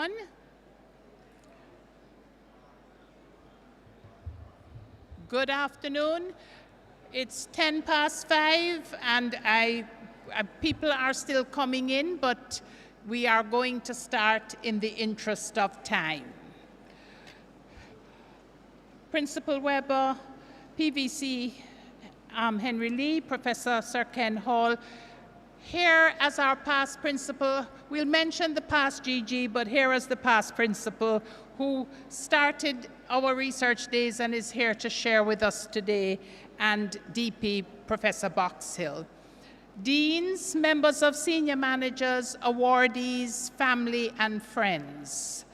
everyone. Good afternoon. It's 5:10 and people are still coming in, but we are going to start in the interest of time. Principal Weber, PVC Henry Lee, Professor Sir Ken Hall. Here as our past principal, we'll mention the past GG, but here as the past principal who started our research days and is here to share with us today, and DP Professor Boxhill. Deans, members of senior managers, awardees, family and friends.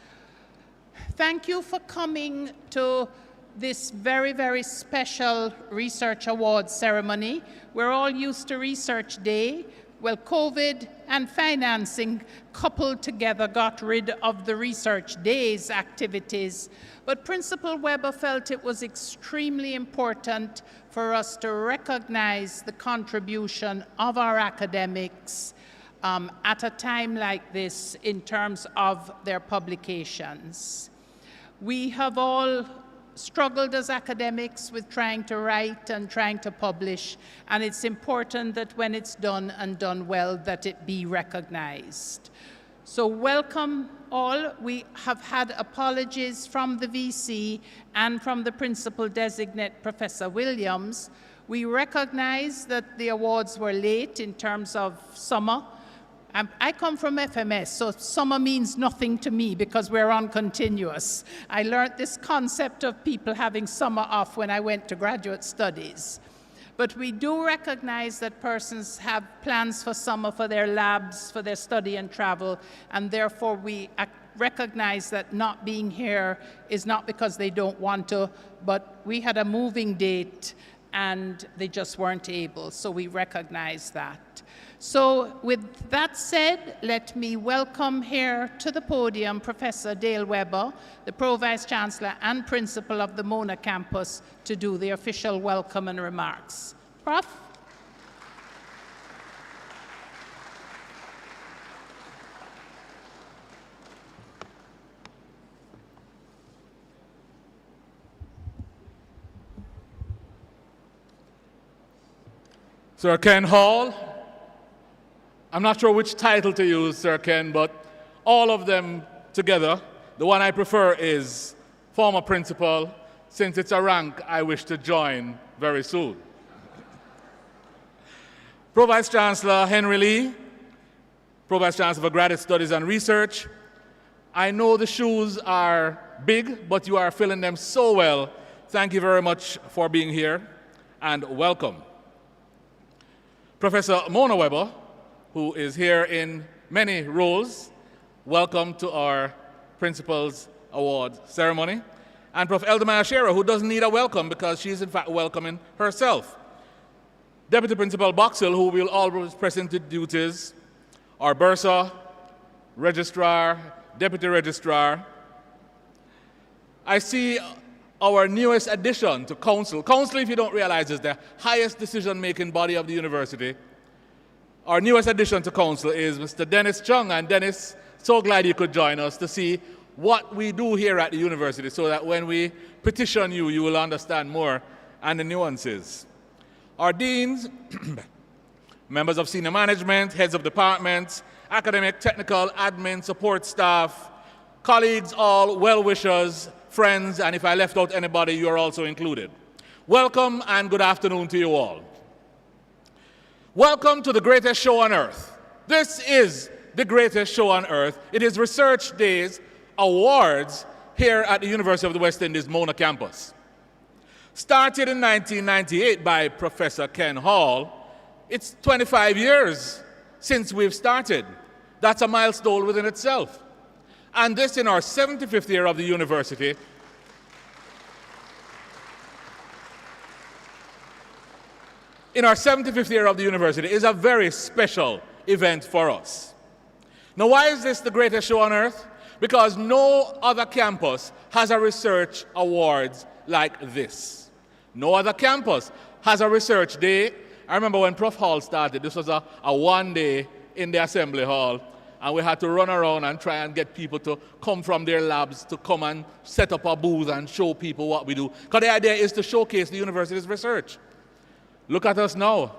Thank you for coming to this very, very special Research Awards ceremony. We're all used to Research Day. Well, COVID and financing coupled together got rid of the Research Day's activities. But Principal Weber felt it was extremely important for us to recognize the contribution of our academics at a time like this in terms of their publications. We have all struggled as academics with trying to write and trying to publish, and it's important that when it's done and done well, that it be recognized. So welcome all. We have had apologies from the VC and from the principal designate, Professor Williams. We recognize that the awards were late in terms of summer. I come from FMS, so summer means nothing to me because we're on continuous. I learned this concept of people having summer off when I went to graduate studies. But we do recognize that persons have plans for summer for their labs, for their study and travel, and therefore we recognize that not being here is not because they don't want to, but we had a moving date and they just weren't able, so we recognize that. So with that said, let me welcome here to the podium Professor Dale Weber, the Pro-Vice Chancellor and Principal of the Mona campus, to do the official welcome and remarks. Prof? Sir Ken Hall, I'm not sure which title to use, Sir Ken, but all of them together, the one I prefer is former principal, since it's a rank I wish to join very soon. Pro-Vice Chancellor Henry Lee, Pro-Vice Chancellor for Graduate Studies and Research. I know the shoes are big, but you are filling them so well. Thank you very much for being here, and welcome. Professor Mona Weber, who is here in many roles, welcome to our Principal's Award ceremony. And Prof. Eldemaya Shearer, who doesn't need a welcome because she's in fact welcoming herself. Deputy Principal Boxhill, who will always press into duties, our bursar, registrar, deputy registrar. I see our newest addition to council. Council, if you don't realize, is the highest decision-making body of the university. Our newest addition to council is Mr. Dennis Chung. And Dennis, so glad you could join us to see what we do here at the university so that when we petition you, you will understand more and the nuances. Our deans, members of senior management, heads of departments, academic, technical, admin, support staff, colleagues, all well-wishers, friends, and if I left out anybody, you are also included. Welcome and good afternoon to you all. Welcome to the greatest show on earth. This is the greatest show on earth. It is Research Days Awards here at the University of the West Indies Mona campus. Started in 1998 by Professor Ken Hall, it's 25 years since we've started. That's a milestone within itself. And this in our 75th year of the university. In our 75th year of the university is a very special event for us. Now, why is this the greatest show on earth? Because no other campus has a research awards like this. No other campus has a research day. I remember when Prof. Hall started, this was a one day in the assembly hall. and we had to run around and try and get people to come from their labs to come and set up a booth and show people what we do. Because the idea is to showcase the university's research. Look at us now.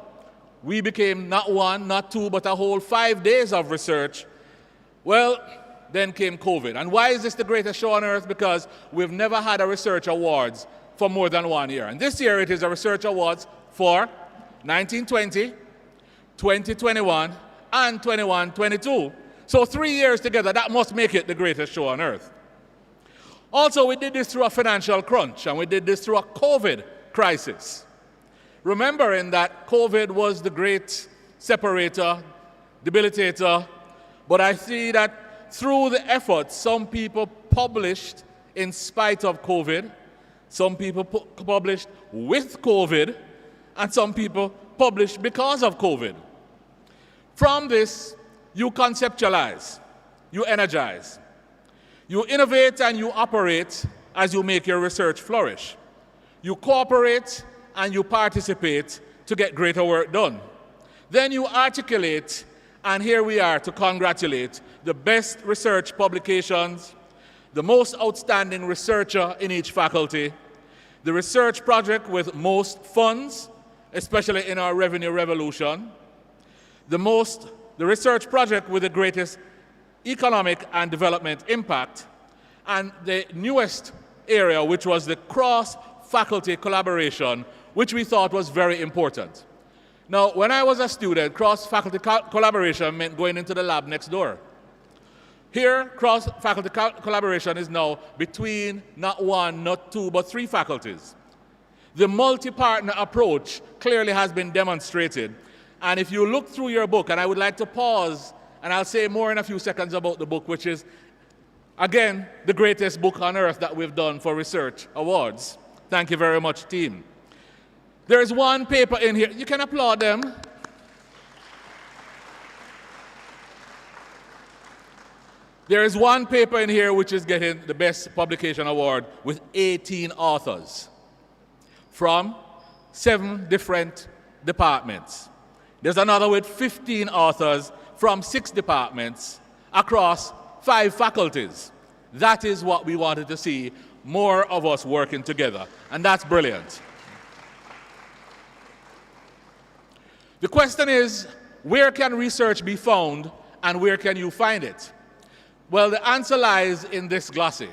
We became not one, not two, but a whole 5 days of research. Well, then came COVID. And why is this the greatest show on earth? Because we've never had a research awards for more than 1 year. And this year it is a research awards for 1920, 2021, and 21-22. So 3 years together, that must make it the greatest show on earth. Also, we did this through a financial crunch, and we did this through a COVID crisis. Remembering that COVID was the great separator, debilitator, but I see that through the efforts, some people published in spite of COVID, some people published with COVID, and some people published because of COVID. From this, you conceptualize, you energize, you innovate and you operate as you make your research flourish. You cooperate and you participate to get greater work done. Then you articulate, and here we are to congratulate the best research publications, the most outstanding researcher in each faculty, the research project with most funds, especially in our revenue revolution, the research project with the greatest economic and development impact, and the newest area, which was the cross-faculty collaboration, which we thought was very important. Now, when I was a student, cross-faculty collaboration meant going into the lab next door. Here, cross-faculty collaboration is now between not one, not two, but three faculties. The multi-partner approach clearly has been demonstrated. And if you look through your book, and I would like to pause, and I'll say more in a few seconds about the book, which is, again, the greatest book on earth that we've done for research awards. Thank you very much, team. There is one paper in here. You can applaud them. There is one paper in here which is getting the Best Publication Award with 18 authors from 7 different departments. There's another with 15 authors from 6 departments across 5 faculties. That is what we wanted to see, more of us working together, and that's brilliant. The question is, where can research be found and where can you find it? Well, the answer lies in this glossy.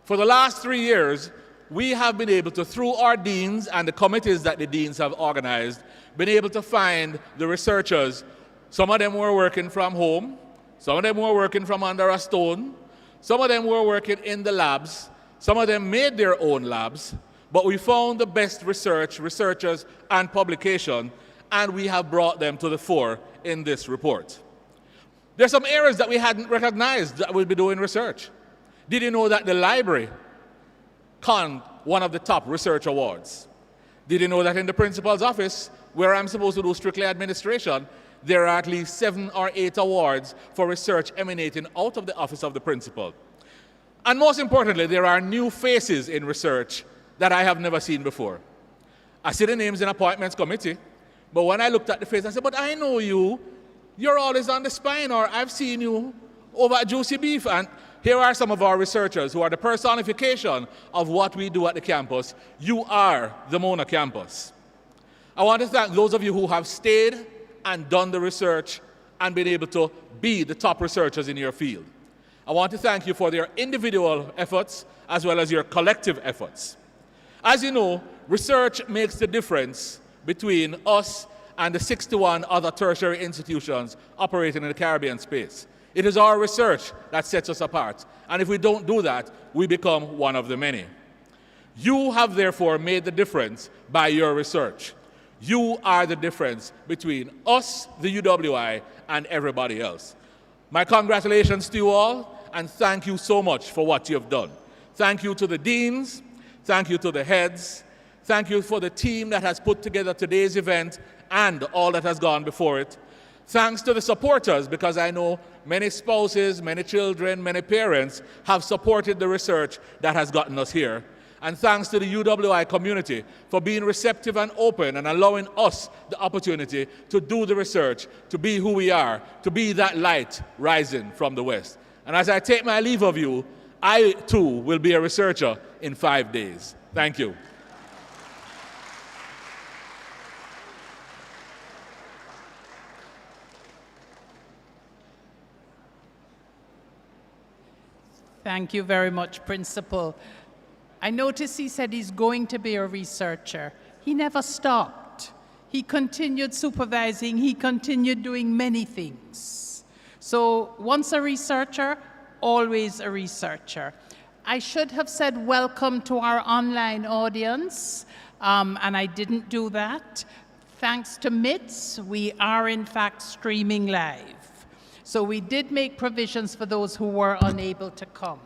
For the last 3 years, we have been able to, through our deans and the committees that the deans have organized, been able to find the researchers. Some of them were working from home, some of them were working from under a stone, some of them were working in the labs, some of them made their own labs, but we found the best researchers and publication, and we have brought them to the fore in this report. There are some areas that we hadn't recognized that we'll be doing research. Did you know that the library won one of the top research awards? Did you know that in the principal's office, where I'm supposed to do strictly administration, there are at least 7 or 8 awards for research emanating out of the office of the principal? And most importantly, there are new faces in research that I have never seen before. I see the names in appointments committee, but when I looked at the face, I said, but I know you. You're always on the spine, or I've seen you over at Juicy Beef. And here are some of our researchers who are the personification of what we do at the campus. You are the Mona campus. I want to thank those of you who have stayed and done the research and been able to be the top researchers in your field. I want to thank you for your individual efforts as well as your collective efforts. As you know, research makes the difference between us and the 61 other tertiary institutions operating in the Caribbean space. It is our research that sets us apart. And if we don't do that, we become one of the many. You have therefore made the difference by your research. You are the difference between us, the UWI, and everybody else. My congratulations to you all, and thank you so much for what you have done. Thank you to the deans, thank you to the heads, thank you for the team that has put together today's event and all that has gone before it. Thanks to the supporters, because I know many spouses, many children, many parents have supported the research that has gotten us here. And thanks to the UWI community for being receptive and open and allowing us the opportunity to do the research, to be who we are, to be that light rising from the West. And as I take my leave of you, I too will be a researcher in 5 days. Thank you. Thank you very much, Principal. I noticed he said he's going to be a researcher. He never stopped. He continued supervising. He continued doing many things. So once a researcher, always a researcher. I should have said welcome to our online audience, and I didn't do that. Thanks to MITS, we are in fact streaming live. So we did make provisions for those who were unable to come.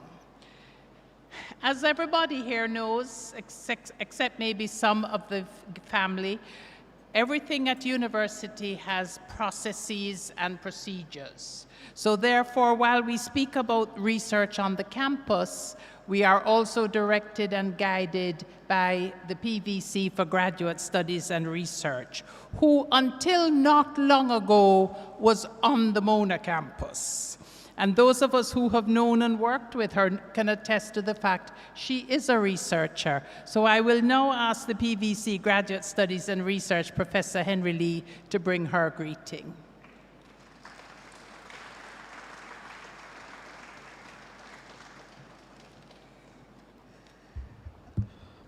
As everybody here knows, except maybe some of the family, everything at university has processes and procedures. So therefore, while we speak about research on the campus, we are also directed and guided by the PVC for Graduate Studies and Research, who until not long ago was on the Mona campus. And those of us who have known and worked with her can attest to the fact she is a researcher. So I will now ask the PVC Graduate Studies and Research, Professor Henry Lee, to bring her greeting.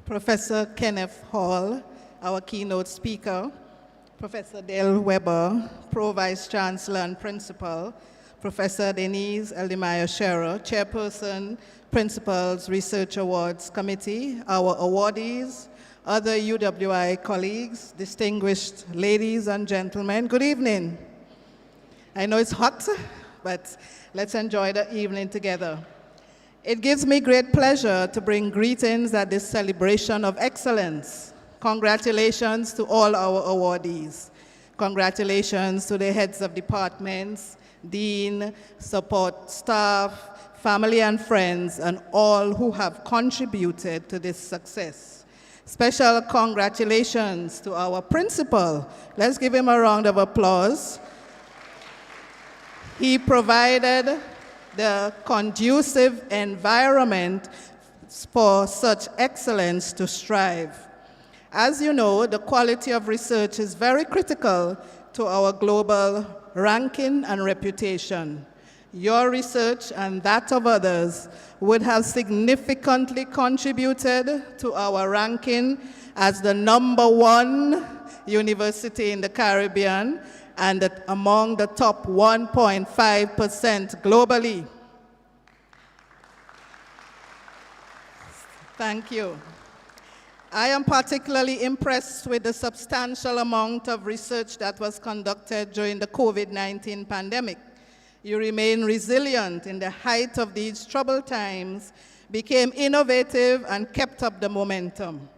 Professor Kenneth Hall, our keynote speaker, Professor Dale Weber, Pro Vice Chancellor and Principal, Professor Denise Eldemaya-Scherer, Chairperson, Principals Research Awards Committee, our awardees, other UWI colleagues, distinguished ladies and gentlemen, good evening. I know it's hot, but let's enjoy the evening together. It gives me great pleasure to bring greetings at this celebration of excellence. Congratulations to all our awardees. Congratulations to the heads of departments, dean, support staff, family and friends, and all who have contributed to this success. Special congratulations to our principal. Let's give him a round of applause. He provided the conducive environment for such excellence to strive. As you know, the quality of research is very critical to our global ranking and reputation. Your research and that of others would have significantly contributed to our ranking as the #1 university in the Caribbean and among the top 1.5% globally. Thank you. I am particularly impressed with the substantial amount of research that was conducted during the COVID-19 pandemic. You remain resilient in the height of these troubled times, became innovative, and kept up the momentum.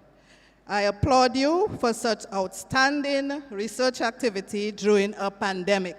I applaud you for such outstanding research activity during a pandemic.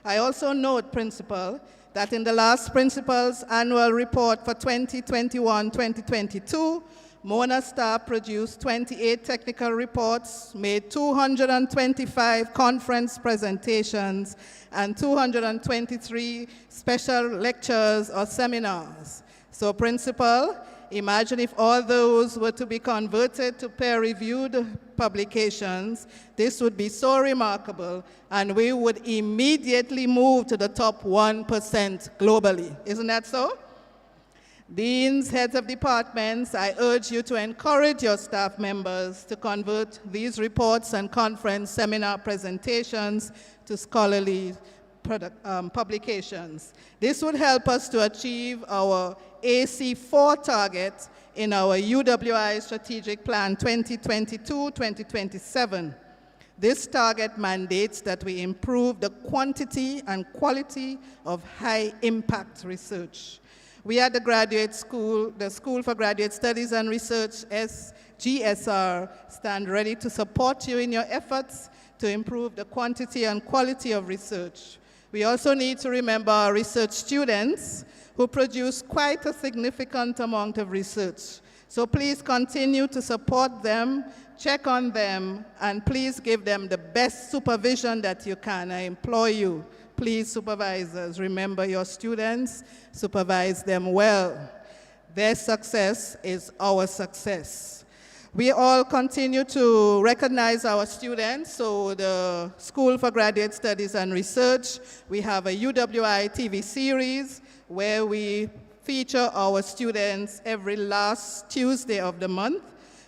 I also note, Principal, that in the last Principal's annual report for 2021-2022, Mona staff produced 28 technical reports, made 225 conference presentations, and 223 special lectures or seminars. So, Principal, imagine if all those were to be converted to peer-reviewed publications. This would be so remarkable, and we would immediately move to the top 1% globally. Isn't that so? Deans, heads of departments, I urge you to encourage your staff members to convert these reports and conference seminar presentations to scholarly publications. This would help us to achieve our AC4 target in our UWI Strategic Plan 2022-2027. This target mandates that we improve the quantity and quality of high-impact research. We at the Graduate School, the School for Graduate Studies and Research, GSR, stand ready to support you in your efforts to improve the quantity and quality of research. We also need to remember our research students who produce quite a significant amount of research. So please continue to support them, check on them, and please give them the best supervision that you can. I implore you, please, supervisors, remember your students, supervise them well. Their success is our success. We all continue to recognize our students. So the School for Graduate Studies and Research, we have a UWI TV series where we feature our students every last Tuesday of the month.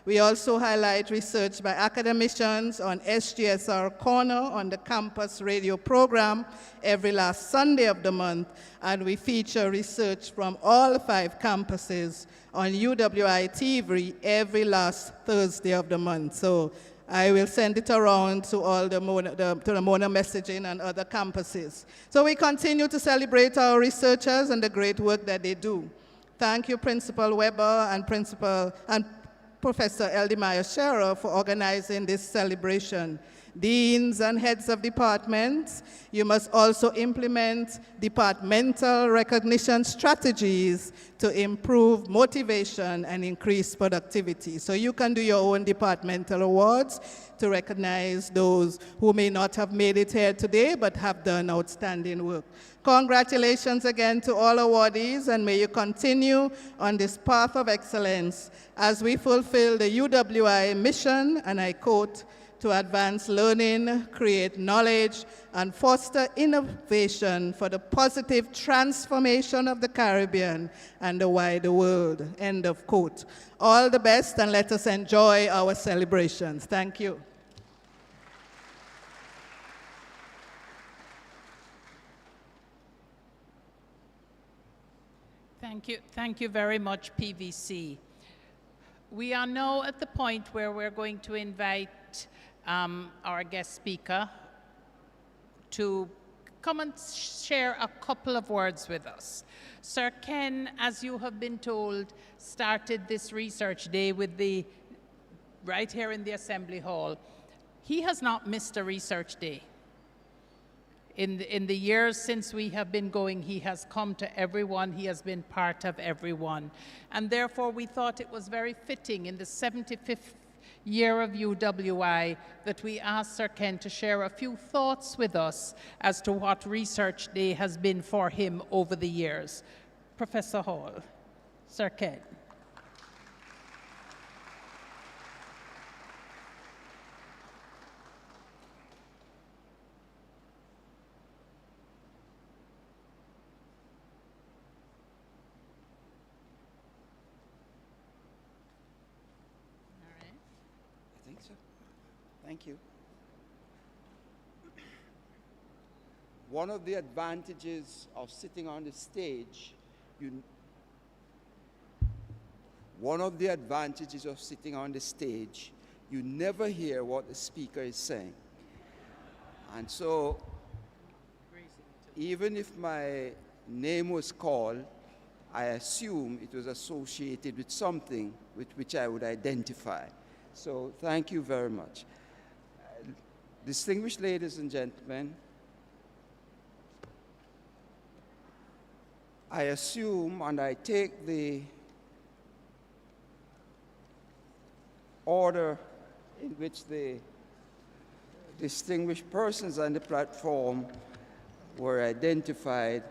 We also highlight research by academicians on SGSR Corner on the campus radio program every last Sunday of the month, and we feature research from all 5 campuses on UWI TV every last Thursday of the month. So I will send it around to all the Mona messaging and other campuses. So we continue to celebrate our researchers and the great work that they do. Thank you, Principal Weber and Professor Eldemaya Shearer for organizing this celebration. Deans and heads of departments, you must also implement departmental recognition strategies to improve motivation and increase productivity. So you can do your own departmental awards to recognize those who may not have made it here today but have done outstanding work. Congratulations again to all awardees, and may you continue on this path of excellence as we fulfill the UWI mission, and I quote, to advance learning, create knowledge, and foster innovation for the positive transformation of the Caribbean and the wider world, end of quote. All the best, and let us enjoy our celebrations. Thank you. Thank you very much, PVC. We are now at the point where we're going to invite our guest speaker to come and share a couple of words with us. Sir Ken, as you have been told, started this research day with right here in the Assembly Hall. He has not missed a research day. In the years since we have been going, he has come to everyone, he has been part of everyone. And therefore, we thought it was very fitting in the 75th year of UWI that we asked Sir Ken to share a few thoughts with us as to what Research Day has been for him over the years. Professor Hall, Sir Ken. Thank you. One of the advantages of sitting on the stage, you never hear what the speaker is saying. And so, even if my name was called, I assume it was associated with something with which I would identify. So thank you very much. Distinguished ladies and gentlemen, I assume and I take the order in which the distinguished persons on the platform were identified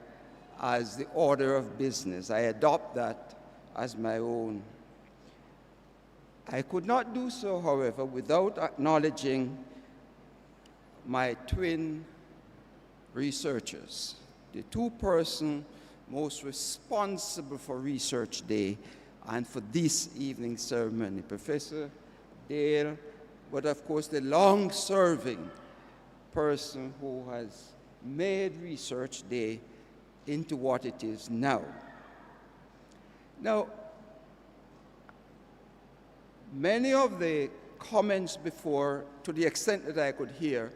as the order of business. I adopt that as my own. I could not do so, however, without acknowledging my twin researchers, the two persons most responsible for Research Day and for this evening's ceremony, Professor Dale, but of course the long-serving person who has made Research Day into what it is now. Now, many of the comments before, to the extent that I could hear,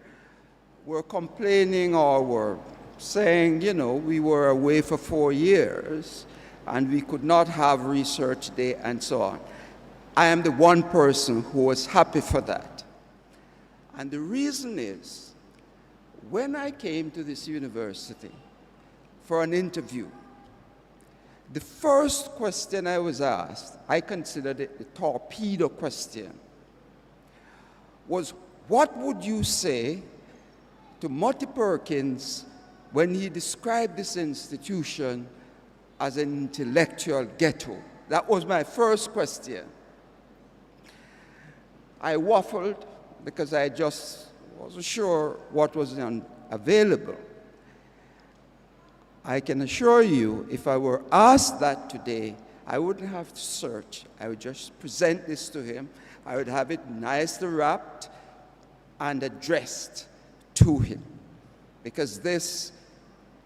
were complaining or were saying, you know, we were away for 4 years and we could not have Research Day and so on. I am the one person who was happy for that. And the reason is, when I came to this university for an interview, the first question I was asked, I considered it the torpedo question, was what would you say to Mutty Perkins when he described this institution as an intellectual ghetto? That was my first question. I waffled because I just wasn't sure what was available. I can assure you, if I were asked that today, I wouldn't have to search. I would just present this to him. I would have it nicely wrapped and addressed to him, because this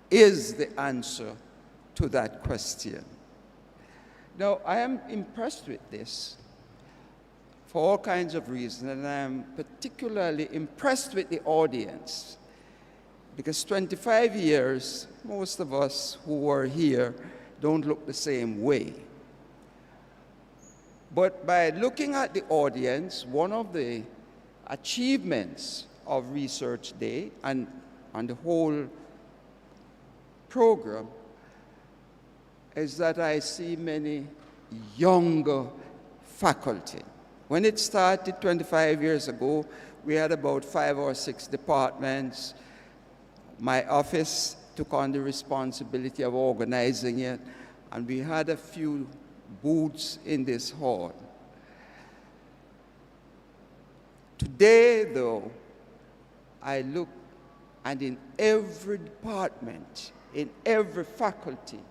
is the answer to that question. Now, I am impressed with this for all kinds of reasons, and I am particularly impressed with the audience, because 25 years, most of us who are here don't look the same way. But by looking at the audience, one of the achievements of Research Day and the whole program is that I see many younger faculty. When it started 25 years ago, we had about 5 or 6 departments. My office took on the responsibility of organizing it, and we had a few booths in this hall. Today, though, I look, and in every department, in every faculty,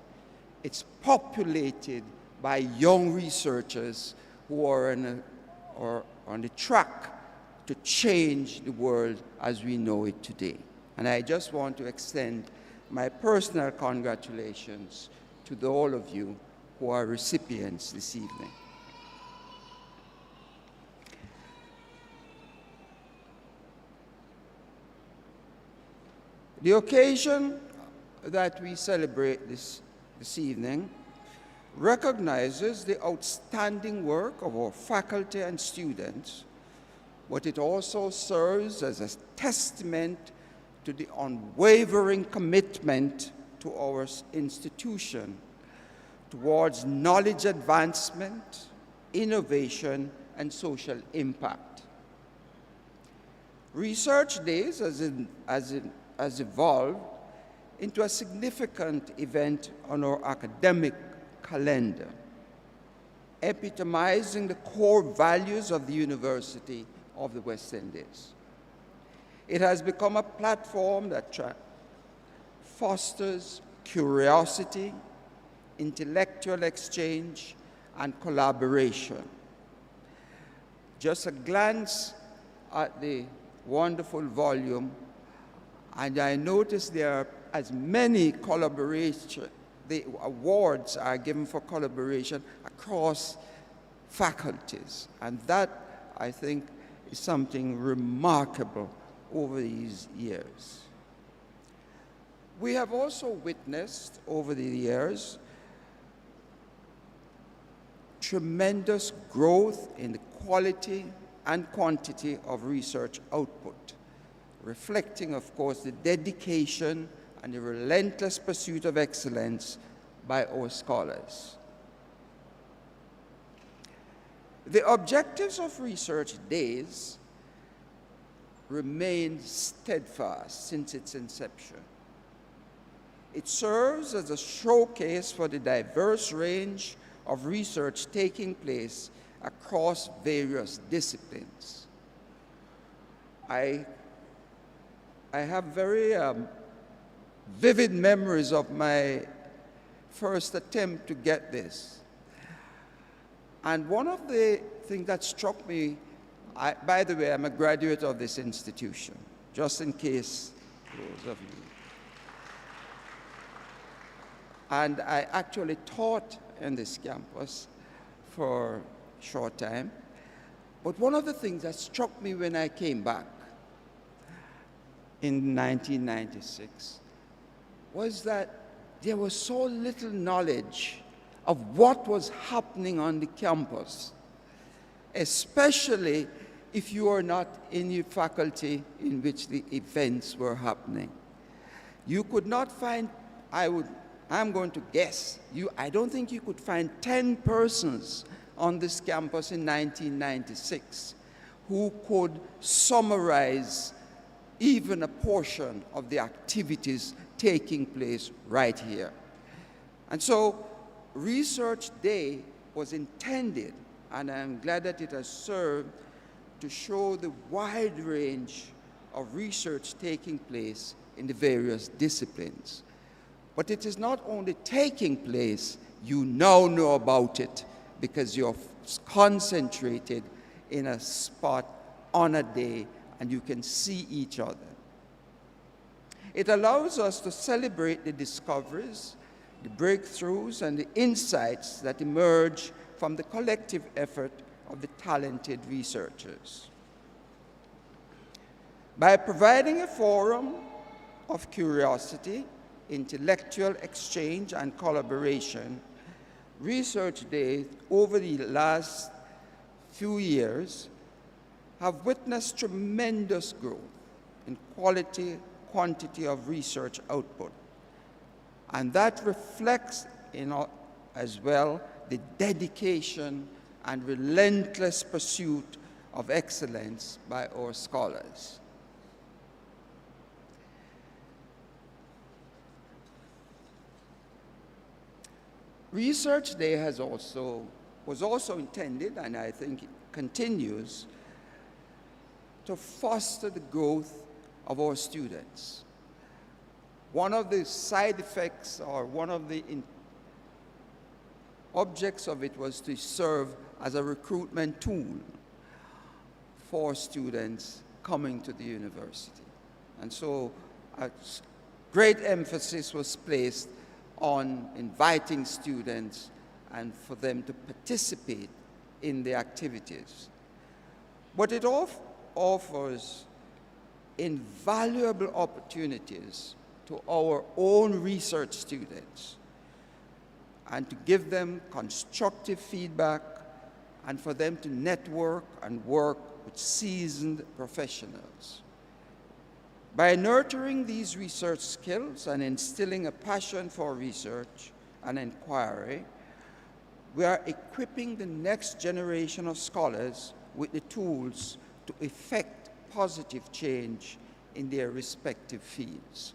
it's populated by young researchers who are on the track to change the world as we know it today. And I just want to extend my personal congratulations to all of you who are recipients this evening. The occasion that we celebrate this evening recognizes the outstanding work of our faculty and students, but it also serves as a testament to the unwavering commitment to our institution towards knowledge advancement, innovation, and social impact. Research Days has evolved into a significant event on our academic calendar, epitomizing the core values of the University of the West Indies. It has become a platform that fosters curiosity, intellectual exchange, and collaboration. Just a glance at the wonderful volume, and I noticed there are as many the awards are given for collaboration across faculties, and that, I think, is something remarkable over these years. We have also witnessed over the years tremendous growth in the quality and quantity of research output, reflecting, of course, the dedication and the relentless pursuit of excellence by our scholars. The objectives of Research Days remained steadfast since its inception. It serves as a showcase for the diverse range of research taking place across various disciplines. I have very vivid memories of my first attempt to get this. And one of the things that struck me, by the way, I'm a graduate of this institution, just in case those of you. And I actually taught in this campus for a short time. But one of the things that struck me when I came back in 1996 was that there was so little knowledge of what was happening on the campus, especially if you are not in the faculty in which the events were happening. You could not find, I'm going to guess, I don't think you could find 10 persons on this campus in 1996 who could summarize even a portion of the activities taking place right here. And so Research Day was intended, and I'm glad that it has served, to show the wide range of research taking place in the various disciplines. But it is not only taking place, you now know about it because you're concentrated in a spot on a day and you can see each other. It allows us to celebrate the discoveries, the breakthroughs, and the insights that emerge from the collective effort of the talented researchers. By providing a forum of curiosity, intellectual exchange, and collaboration, Research Days over the last few years have witnessed tremendous growth in quality, quantity of research output. And that reflects as well the dedication and relentless pursuit of excellence by our scholars. Research Day was also intended, and I think it continues, to foster the growth of our students. One of the side effects, or one of the objects of it, was to serve as a recruitment tool for students coming to the university. And so a great emphasis was placed on inviting students and for them to participate in the activities. But it offers invaluable opportunities to our own research students and to give them constructive feedback and for them to network and work with seasoned professionals. By nurturing these research skills and instilling a passion for research and inquiry, we are equipping the next generation of scholars with the tools to effect positive change in their respective fields.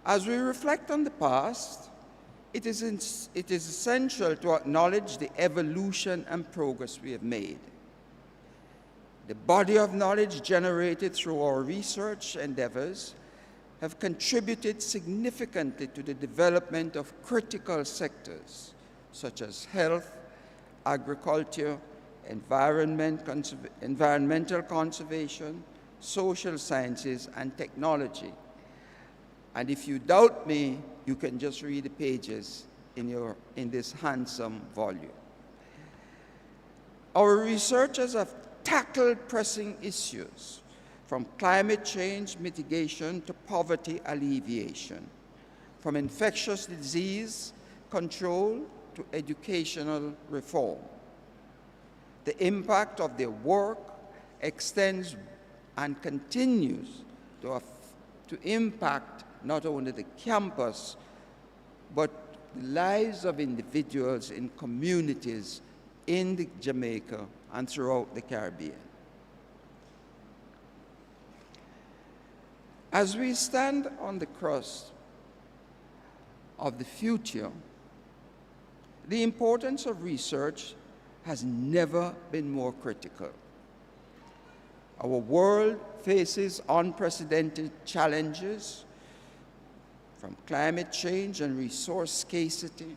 As we reflect on the past, it is essential to acknowledge the evolution and progress we have made. The body of knowledge generated through our research endeavors have contributed significantly to the development of critical sectors such as health, agriculture, environmental conservation, social sciences, and technology. And if you doubt me, you can just read the pages in this handsome volume. Our researchers have tackled pressing issues, from climate change mitigation to poverty alleviation, from infectious disease control to educational reform. The impact of their work extends and continues to impact not only the campus, but the lives of individuals in communities in Jamaica and throughout the Caribbean. As we stand on the cusp of the future, the importance of research has never been more critical. Our world faces unprecedented challenges, from climate change and resource scarcity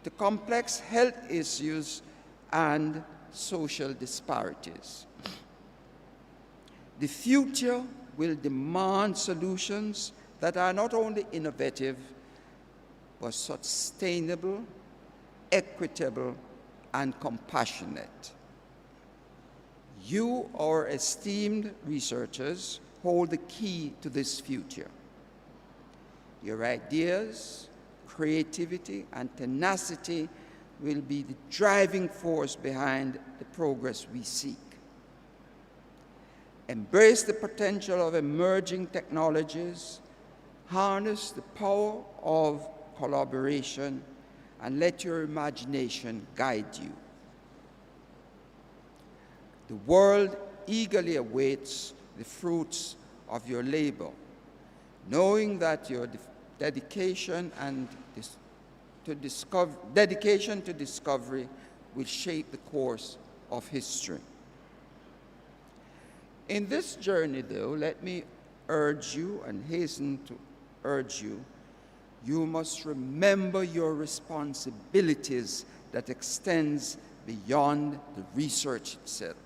to complex health issues and social disparities. The future will demand solutions that are not only innovative, but sustainable, equitable, and compassionate. You, our esteemed researchers, hold the key to this future. Your ideas, creativity, and tenacity will be the driving force behind the progress we seek. Embrace the potential of emerging technologies, harness the power of collaboration, and let your imagination guide you. The world eagerly awaits the fruits of your labor, knowing that your dedication to discovery will shape the course of history. In this journey, though, let me urge you and hasten to urge you, you must remember your responsibilities that extends beyond the research itself.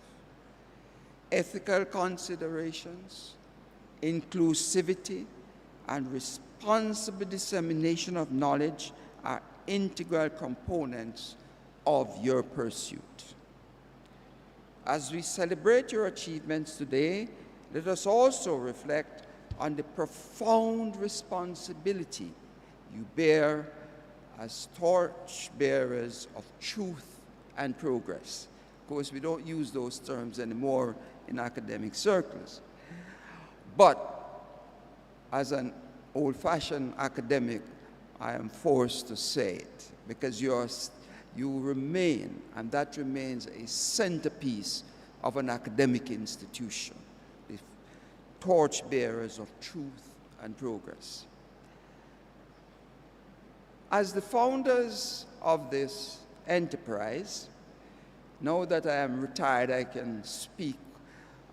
Ethical considerations, inclusivity, and responsible dissemination of knowledge are integral components of your pursuit. As we celebrate your achievements today, let us also reflect on the profound responsibility you bear as torchbearers of truth and progress. Of course, we don't use those terms anymore in academic circles. But as an old-fashioned academic, I am forced to say it, because you remain, and that remains a centerpiece of an academic institution, the torchbearers of truth and progress. As the founders of this enterprise, now that I am retired, I can speak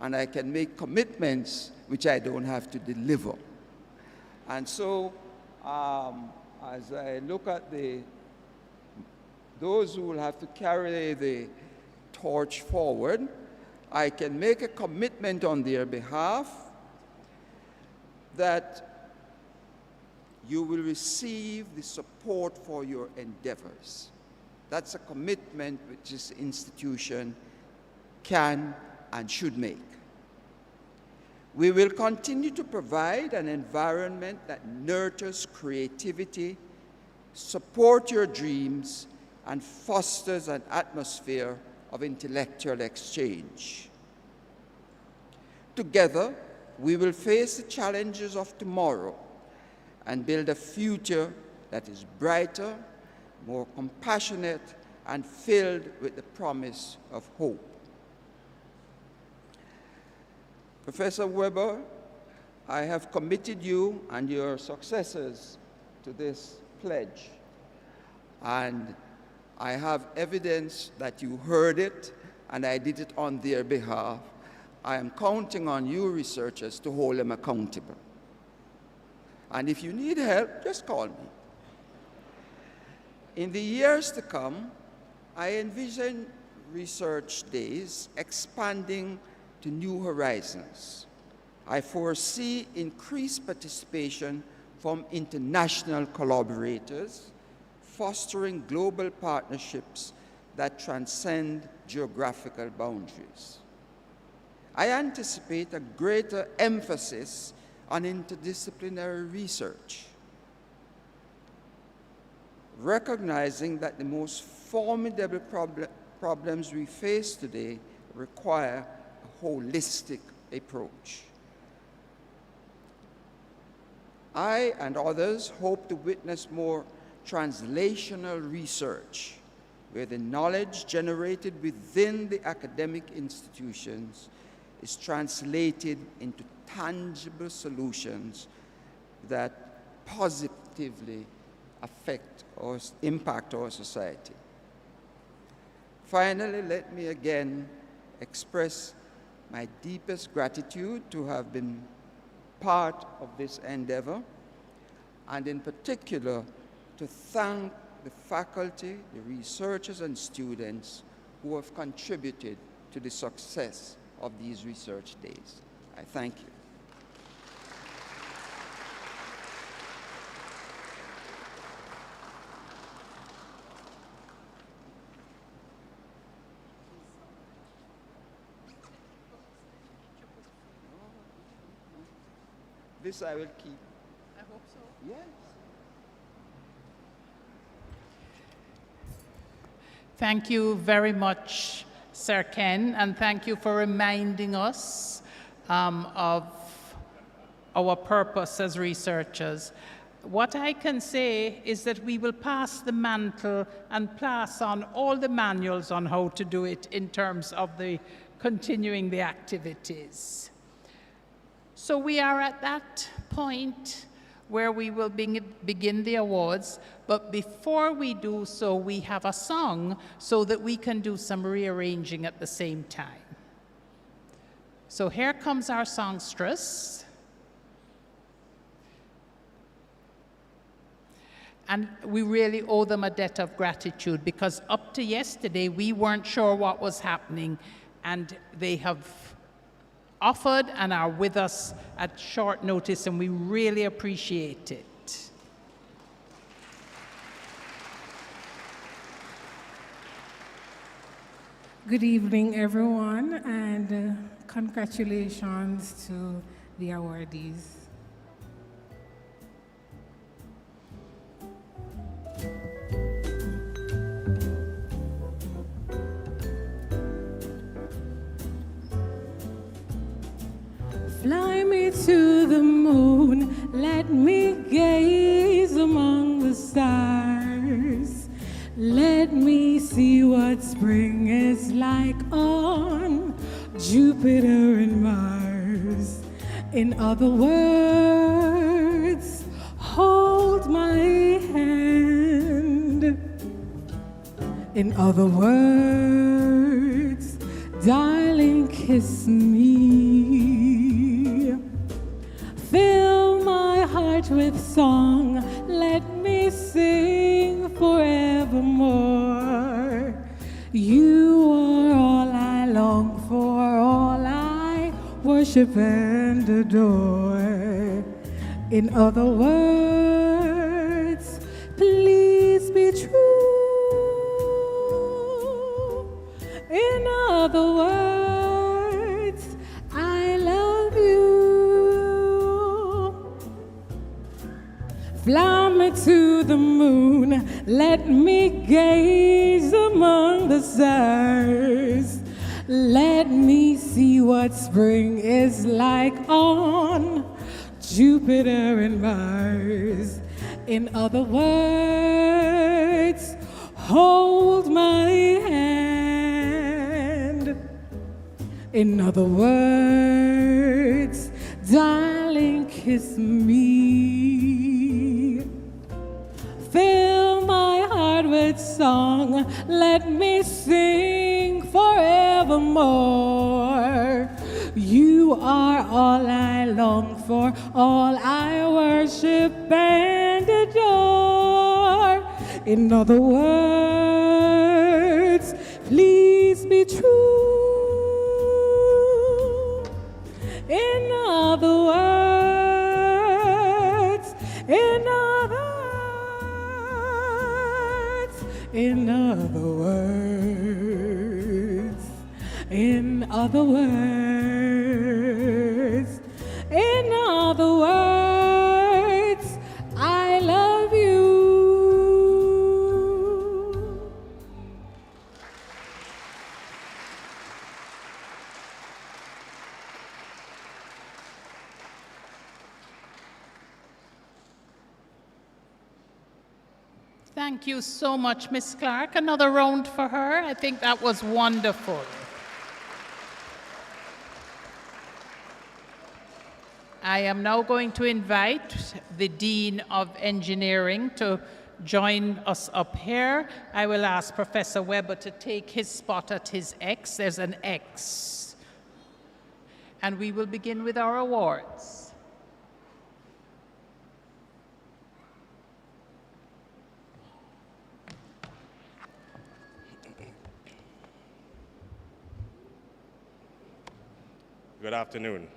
and I can make commitments which I don't have to deliver. And so, as I look at those who will have to carry the torch forward, I can make a commitment on their behalf that you will receive the support for your endeavors. That's a commitment which this institution can and should make. We will continue to provide an environment that nurtures creativity, support your dreams, and fosters an atmosphere of intellectual exchange. Together, we will face the challenges of tomorrow and build a future that is brighter, more compassionate, and filled with the promise of hope. Professor Weber, I have committed you and your successors to this pledge, and I have evidence that you heard it, and I did it on their behalf. I am counting on you researchers to hold them accountable. And if you need help, just call me. In the years to come, I envision research days expanding to new horizons. I foresee increased participation from international collaborators, fostering global partnerships that transcend geographical boundaries. I anticipate a greater emphasis on interdisciplinary research, recognizing that the most formidable problems we face today require a holistic approach. I and others hope to witness more translational research, where the knowledge generated within the academic institutions is translated into tangible solutions that positively affect or impact our society. Finally, let me again express my deepest gratitude to have been part of this endeavor, and in particular, to thank the faculty, the researchers, and students who have contributed to the success of these research days. I thank you. This I will keep. I hope so. Yes. Thank you very much, Sir Ken, and thank you for reminding us of our purpose as researchers. What I can say is that we will pass the mantle and pass on all the manuals on how to do it in terms of the continuing the activities. So we are at that point where we will begin the awards, but before we do so, we have a song so that we can do some rearranging at the same time. So here comes our songstress. And we really owe them a debt of gratitude because up to yesterday, we weren't sure what was happening, and they have offered and are with us at short notice, and we really appreciate it. Good evening, everyone, and congratulations to the awardees. Fly me to the moon, let me gaze among the stars. Let me see what spring is like on Jupiter and Mars. In other words, hold my hand. In other words, darling, kiss me. Fill my heart with song, let me sing forevermore. You are all I long for, all I worship and adore. In other words, please be true. In other words, I love you. Fly me to the moon, let me gaze among the stars. Let me see what spring is like on Jupiter and Mars. In other words, hold my hand. In other words, darling, kiss me. Fill my heart with song, let me sing forevermore. You are all I long for, all I worship and adore. In other words, please be true. In other words, in other words, in other words, in other words, in other words, I love you. Thank you so much, Ms. Clark. Another round for her. I think that was wonderful. I am now going to invite the Dean of Engineering to join us up here. I will ask Professor Weber to take his spot at his X. There's an X. And we will begin with our awards. Good afternoon.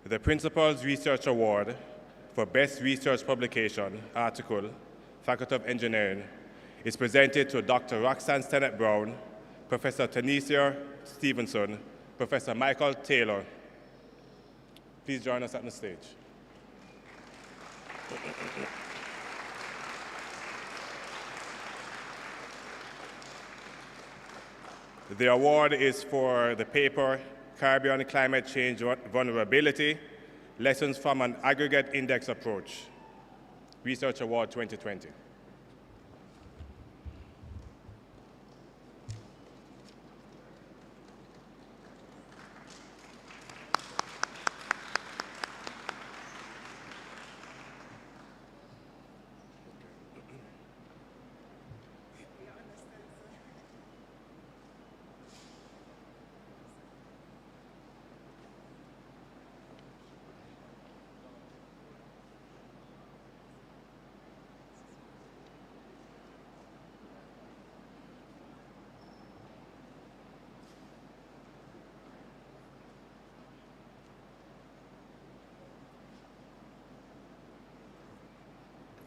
The Principal's Research Award for Best Research Publication, Article, Faculty of Engineering, is presented to Dr. Roxanne Stennett-Brown, Professor Tanisha Stevenson, Professor Michael Taylor. Please join us at the stage. The award is for the paper, Caribbean Climate Change Vulnerability, Lessons from an Aggregate Index Approach, Research Award 2020.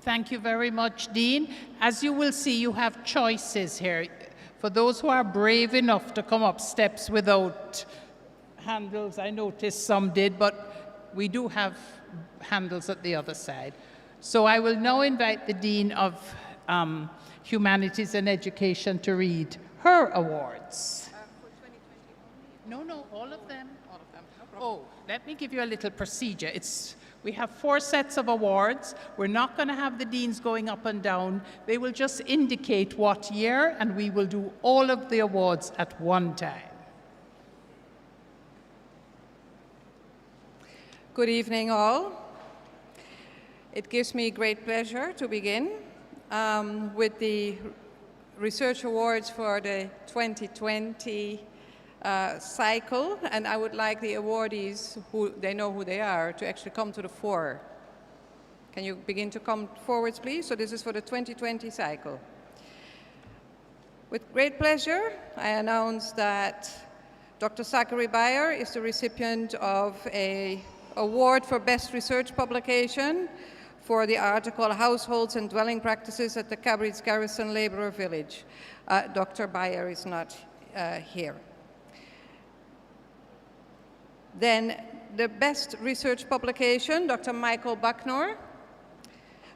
Thank you very much, Dean. As you will see, you have choices here. For those who are brave enough to come up steps without handles, I noticed some did, but we do have handles at the other side. So I will now invite the Dean of Humanities and Education to read her awards. For 2020 only? No, all of them. All of them. No problem. Oh, let me give you a little procedure. We have 4 sets of awards. We're not going to have the deans going up and down. They will just indicate what year, and we will do all of the awards at one time. Good evening, all. It gives me great pleasure to begin with the Research Awards for the 2020 cycle, and I would like the awardees, who they know who they are, to actually come to the fore. Can you begin to come forwards, please? So this is for the 2020 cycle. With great pleasure, I announce that Dr. Zachary Beyer is the recipient of an award for Best Research Publication for the article Households and Dwelling Practices at the Cabrit's Garrison Laborer Village. Dr. Beyer is not here. Then the Best Research Publication, Dr. Michael Bucknor,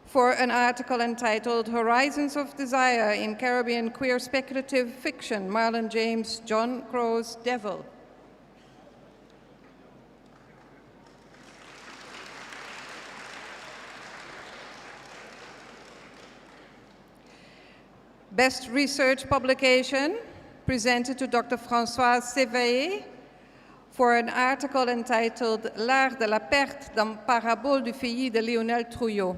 for an article entitled Horizons of Desire in Caribbean Queer Speculative Fiction, Marlon James, John Crow's Devil. Best Research Publication, presented to Dr. Françoise Séveillé, for an article entitled L'art de la perte dans parabole du feuillis de Lionel Trouillot.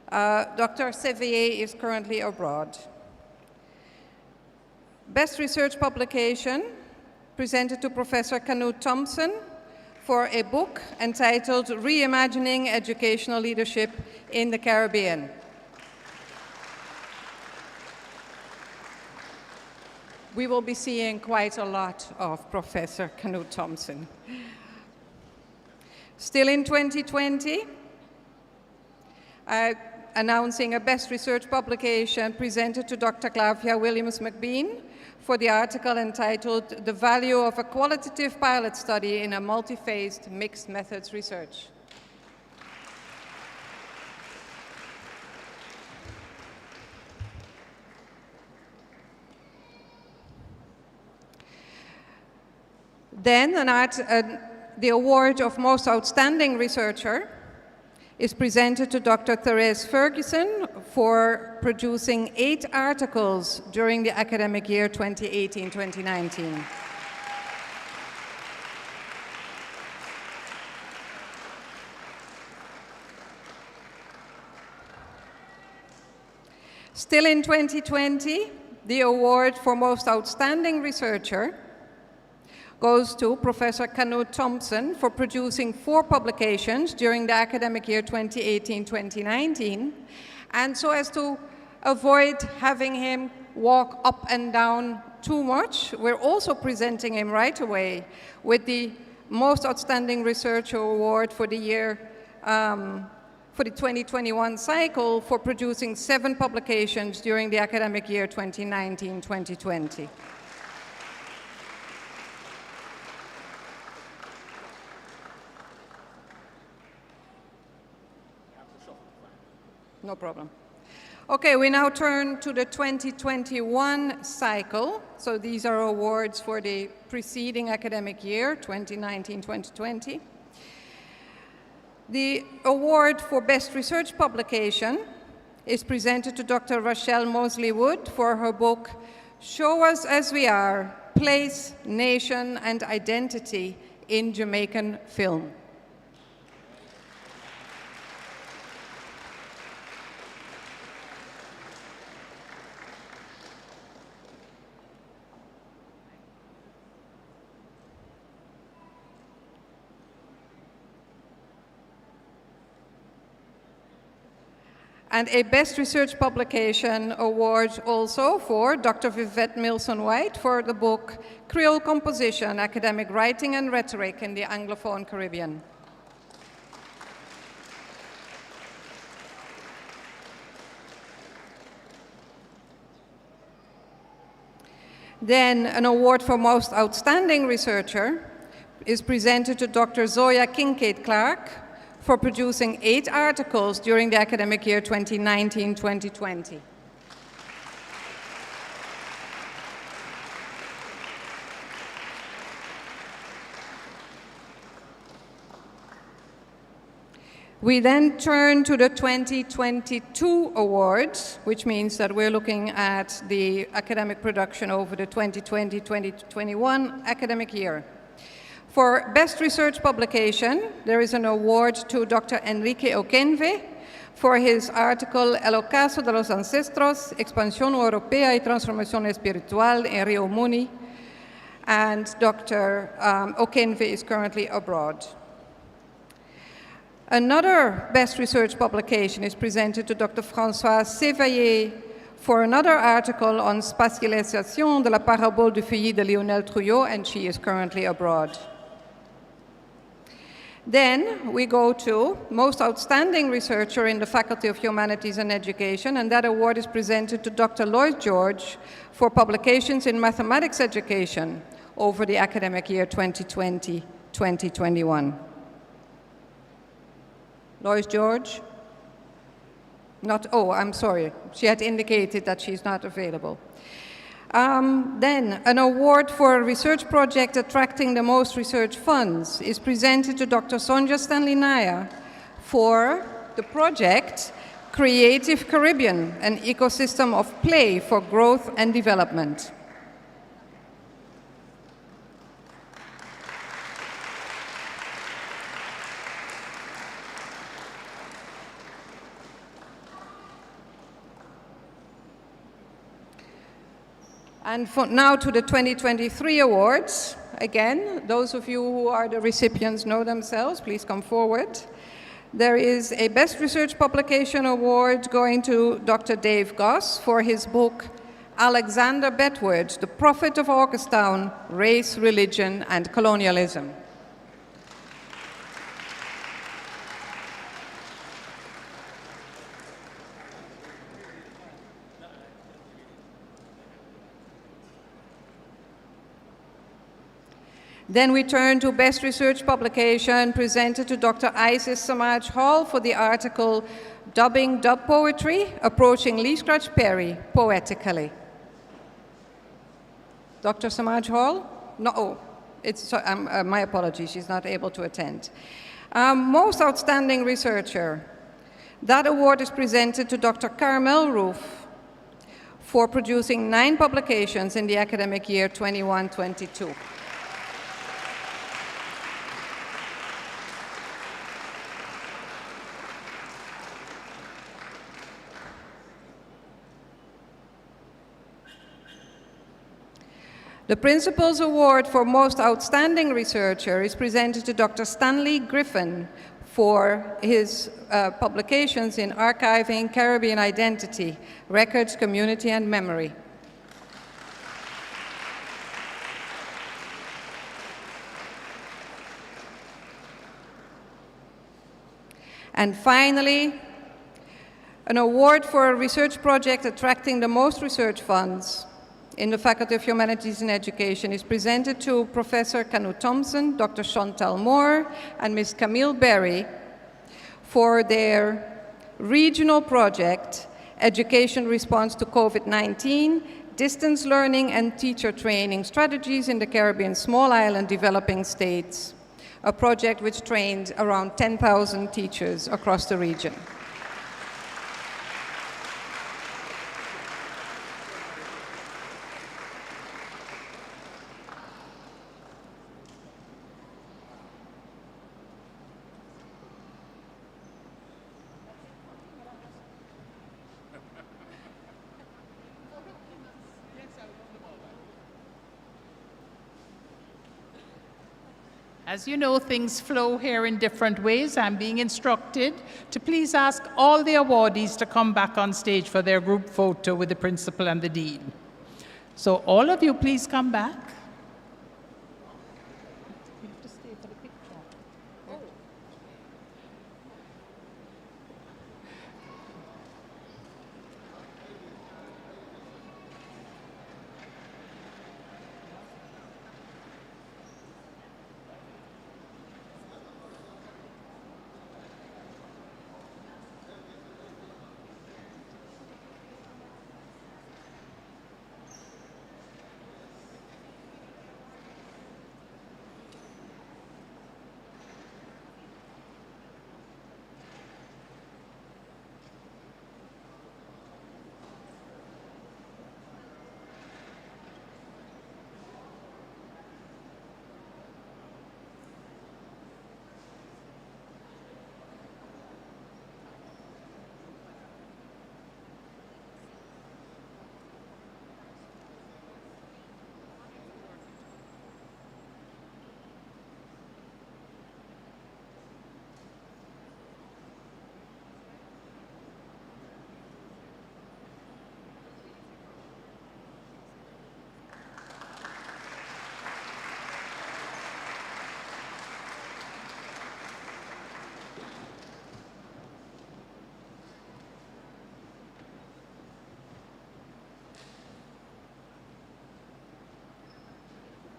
Dr. Séveillé is currently abroad. Best Research Publication, presented to Professor Canute Thompson for a book entitled Reimagining Educational Leadership in the Caribbean. We will be seeing quite a lot of Professor Canute Thompson. Still in 2020, announcing a Best Research Publication presented to Dr. Clavia Williams-McBean for the article entitled The Value of a Qualitative Pilot Study in a Multi-Phased Mixed Methods Research. Then the award of Most Outstanding Researcher is presented to Dr. Therese Ferguson for producing 8 articles during the academic year 2018-2019. Still in 2020, the award for Most Outstanding Researcher goes to Professor Canute Thompson for producing 4 publications during the academic year 2018-2019. And so as to avoid having him walk up and down too much, we're also presenting him right away with the Most Outstanding Researcher Award for the year, for the 2021 cycle for producing 7 publications during the academic year 2019-2020. No problem. Okay, we now turn to the 2021 cycle. So these are awards for the preceding academic year, 2019-2020. The award for Best Research Publication is presented to Dr. Rachelle Mosley Wood for her book, Show Us As We Are, Place, Nation, and Identity in Jamaican Film. And a Best Research Publication award also for Dr. Vivette Milson-White for the book Creole Composition, Academic Writing and Rhetoric in the Anglophone Caribbean. Then an award for Most Outstanding Researcher is presented to Dr. Zoya Kincaid-Clark for producing 8 articles during the academic year 2019-2020. We then turn to the 2022 awards, which means that we're looking at the academic production over the 2020-2021 academic year. For Best Research Publication, there is an award to Dr. Enrique Okenve for his article El ocaso de los ancestros, expansión europea y transformación espiritual en Rio Muni, and Dr. Okenve is currently abroad. Another Best Research Publication is presented to Dr. François Sévaillé for another article on spatialisation de la parabole du feuillet de Lionel Trouillot, and she is currently abroad. Then we go to Most Outstanding Researcher in the Faculty of Humanities and Education, and that award is presented to Dr. Lois George for publications in mathematics education over the academic year 2020-2021. Lois George? Not, oh, I'm sorry. She had indicated that she's not available. Then an award for a research project attracting the most research funds is presented to Dr. Sonja Stanley Naya for the project Creative Caribbean, an ecosystem of play for growth and development. And now to the 2023 awards. Again, those of you who are the recipients know themselves, please come forward. There is a Best Research Publication Award going to Dr. Dave Goss for his book, Alexander Bedford, The Prophet of Orkestown, Race, Religion, and Colonialism. Then we turn to Best Research Publication presented to Dr. Isis Samaj Hall for the article Dubbing Dub Poetry, Approaching Lee Scratch Perry Poetically. Dr. Samaj Hall? No, oh, my apologies, she's not able to attend. Most Outstanding Researcher. That award is presented to Dr. Carmel Roof for producing 9 publications in the academic year 21-22. The Principal's Award for Most Outstanding Researcher is presented to Dr. Stanley Griffin for his publications in Archiving Caribbean Identity, Records, Community, and Memory. And finally, an award for a research project attracting the most research funds in the Faculty of Humanities and Education is presented to Professor Canute Thompson, Dr. Chantal Moore, and Ms. Camille Berry for their regional project, education response to COVID-19, distance learning and teacher training strategies in the Caribbean small island developing states, a project which trained around 10,000 teachers across the region. As you know, things flow here in different ways. I'm being instructed to please ask all the awardees to come back on stage for their group photo with the principal and the dean. So all of you, please come back. You have to stay for the picture.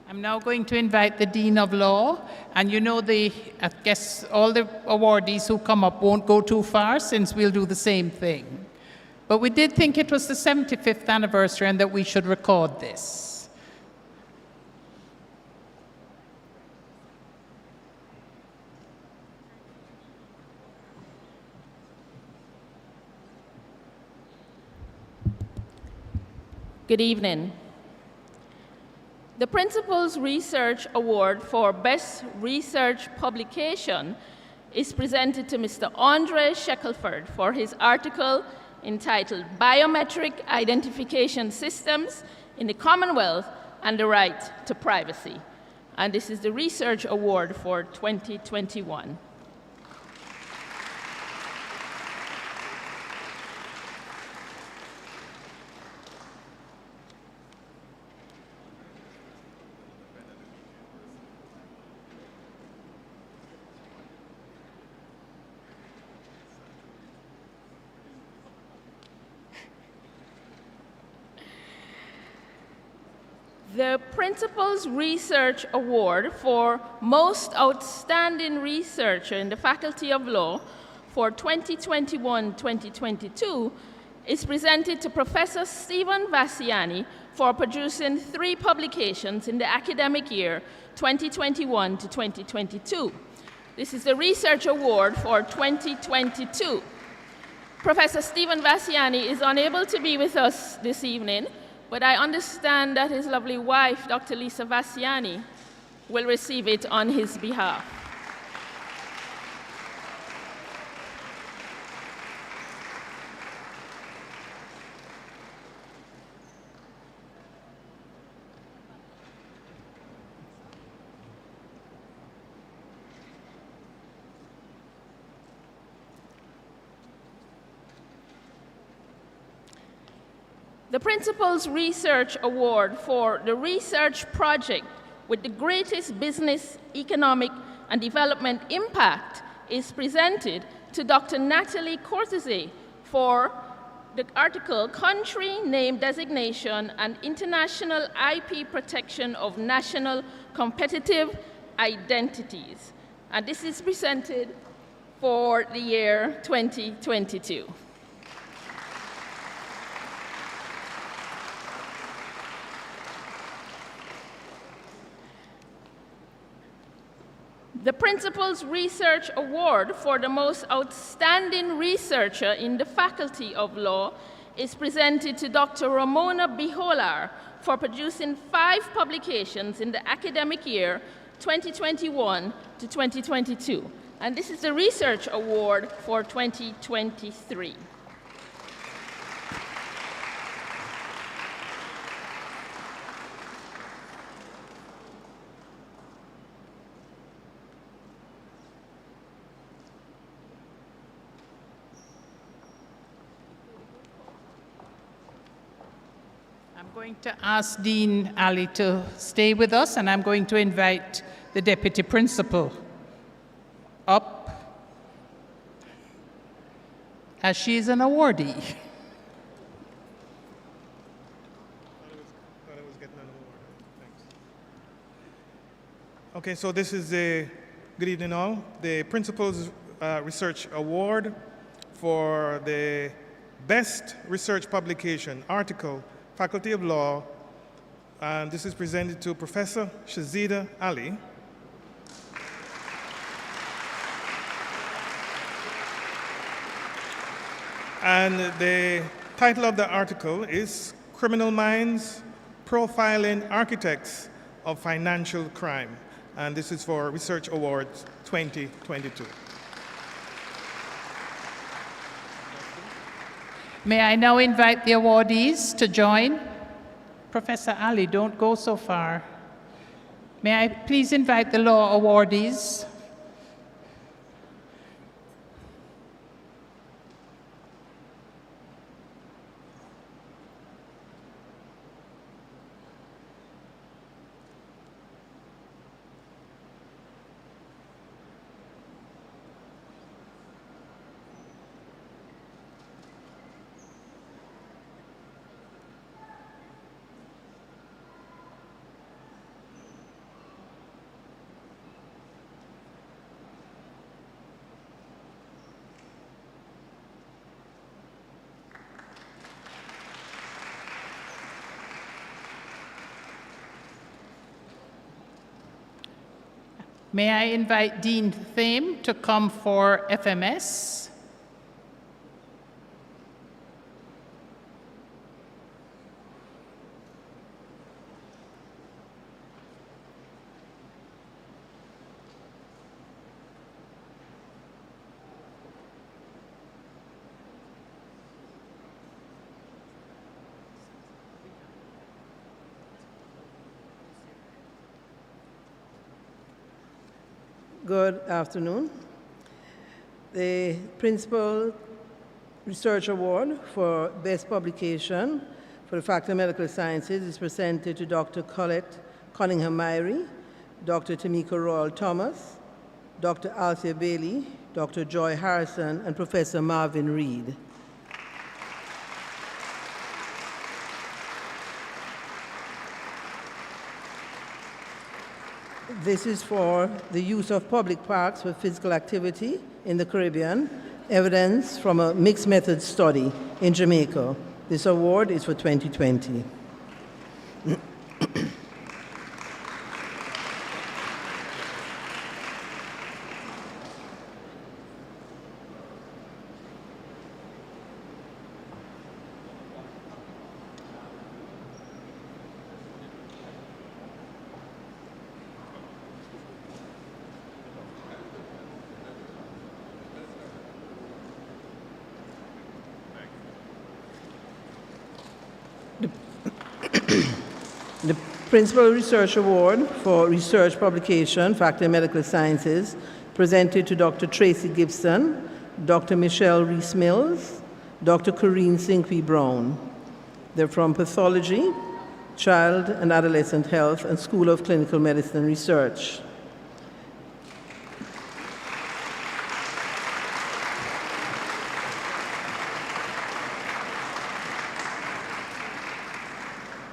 I'm now going to invite the Dean of Law, and you know I guess all the awardees who come up won't go too far since we'll do the same thing. But we did think it was the 75th anniversary and that we should record this. Good evening. The Principal's Research Award for Best Research Publication is presented to Mr. Andre Shackelford for his article entitled Biometric Identification Systems in the Commonwealth and the Right to Privacy. And this is the Research Award for 2021. The Principal's Research Award for Most Outstanding Researcher in the Faculty of Law for 2021-2022 is presented to Professor Stephen Vassiani for producing 3 publications in the academic year 2021 to 2022. This is the Research Award for 2022. Professor Stephen Vassiani is unable to be with us this evening, but I understand that his lovely wife, Dr. Lisa Vassiani, will receive it on his behalf. The Principal's Research Award for the research project with the greatest business, economic, and development impact is presented to Dr. Natalie Cortese for the article Country Name Designation and International IP Protection of National Competitive Identities. And this is presented for the year 2022. The Principal's Research Award for the most outstanding researcher in the Faculty of Law is presented to Dr. Ramona Biholar for producing 5 publications in the academic year 2021 to 2022. And this is the Research Award for 2023. I'm going to ask Dean Ali to stay with us, and I'm going to invite the Deputy Principal up, as she is an awardee. Okay, so this is a, good evening all, the Principal's Research Award for the Best Research Publication, Article, Faculty of Law, and this is presented to Professor Shazida Ali. And the title of the article is Criminal Minds Profiling Architects of Financial Crime. And this is for Research Awards 2022. May I now invite the awardees to join? Professor Ali, don't go so far. May I please invite the law awardees? May I invite Dean Thame to come for FMS? Good afternoon. The Principal Research Award for Best Publication for the Faculty of Medical Sciences is presented to Dr. Colette Cunningham-Myrie, Dr. Tamika Royal Thomas, Dr. Althea Bailey, Dr. Joy Harrison, and Professor Marvin Reed. This is for the use of public parks for physical activity in the Caribbean, evidence from a mixed method study in Jamaica. This award is for 2020. The Principal Research Award for Research Publication, Faculty of Medical Sciences, presented to Dr. Tracy Gibson, Dr. Michelle Reese-Mills, Dr. Corrine Sinqui-Brown. They're from Pathology, Child and Adolescent Health, and School of Clinical Medicine and Research.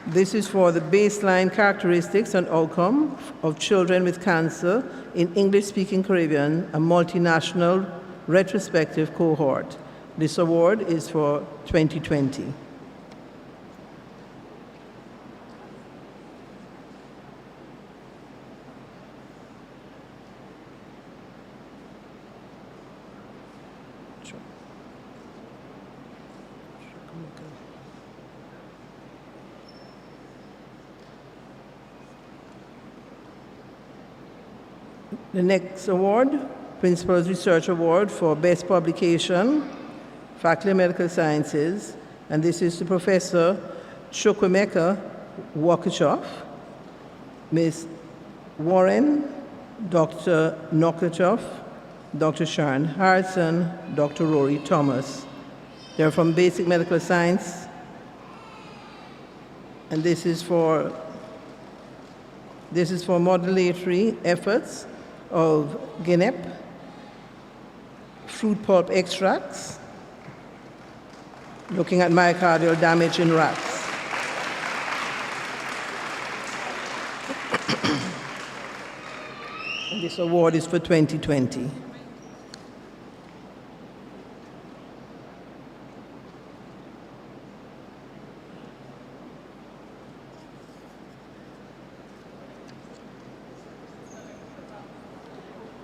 This is for the baseline characteristics and outcome of children with cancer in English-speaking Caribbean, a multinational retrospective cohort. This award is for 2020. The next award, Principal's Research Award for Best Publication, Faculty of Medical Sciences, and this is to Professor Chukwemeka Wakachoff, Ms. Warren, Dr. Nokachoff, Dr. Sharon Harrison, Dr. Rory Thomas. They're from Basic Medical Science, and this is for modulatory efforts of GNEP, fruit pulp extracts, looking at myocardial damage in rats. And this award is for 2020.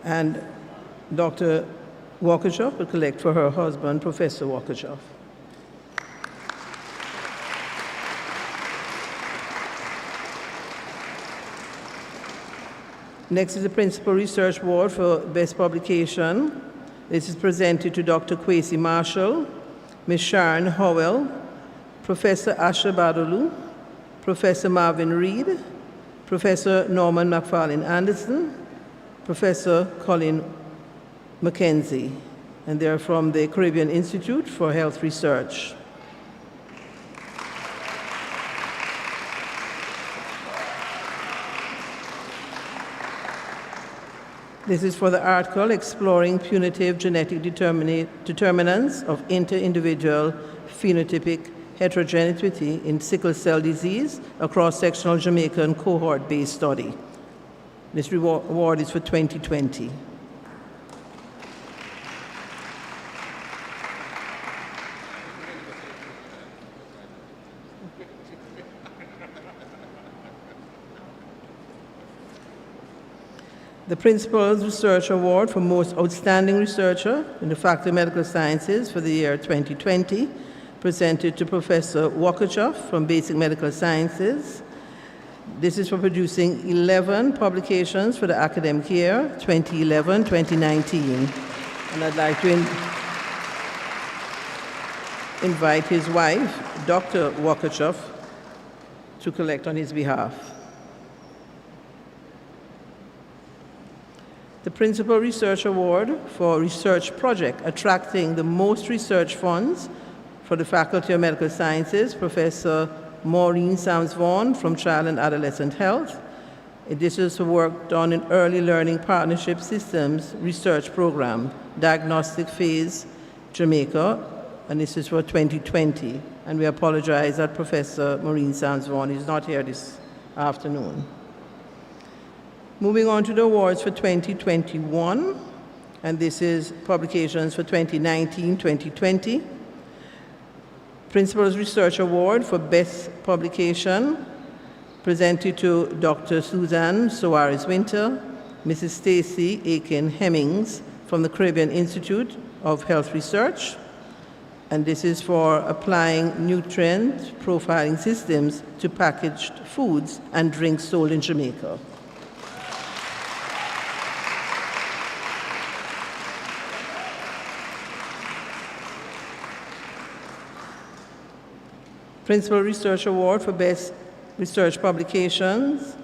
And Dr. Wakachoff will collect for her husband, Professor Wakachoff. Next is the Principal Research Award for Best Publication. This is presented to Dr. Kwesi Marshall, Ms. Sharon Howell, Professor Asha Badolu, Professor Marvin Reed, Professor Norman McFarlane Anderson, Professor Colin Mackenzie, and they're from the Caribbean Institute for Health Research. This is for the article Exploring Punitive Genetic Determinants of Inter-Individual Phenotypic Heterogeneity in Sickle Cell Disease, a cross-sectional Jamaican cohort-based study. This award is for 2020. The Principal's Research Award for Most Outstanding Researcher in the Faculty of Medical Sciences for the year 2020, presented to Professor Wakachoff from Basic Medical Sciences. This is for producing 11 publications for the academic year 2011-2019. And I'd like to invite his wife, Dr. Wakachoff, to collect on his behalf. The Principal Research Award for Research Project attracting the most research funds for the Faculty of Medical Sciences, Professor Maureen Sams-Vaughan from Child and Adolescent Health. This is for work done in Early Learning Partnership Systems Research Program, Diagnostic Phase, Jamaica, and this is for 2020. And we apologize that Professor Maureen Sams-Vaughan is not here this afternoon. Moving on to the awards for 2021, and this is publications for 2019-2020. Principal's Research Award for Best Publication, presented to Dr. Suzanne Soares-Winter, Mrs. Stacy Aiken-Hemmings from the Caribbean Institute of Health Research, and this is for applying nutrient profiling systems to packaged foods and drinks sold in Jamaica. Principal Research Award for Best Research Publications.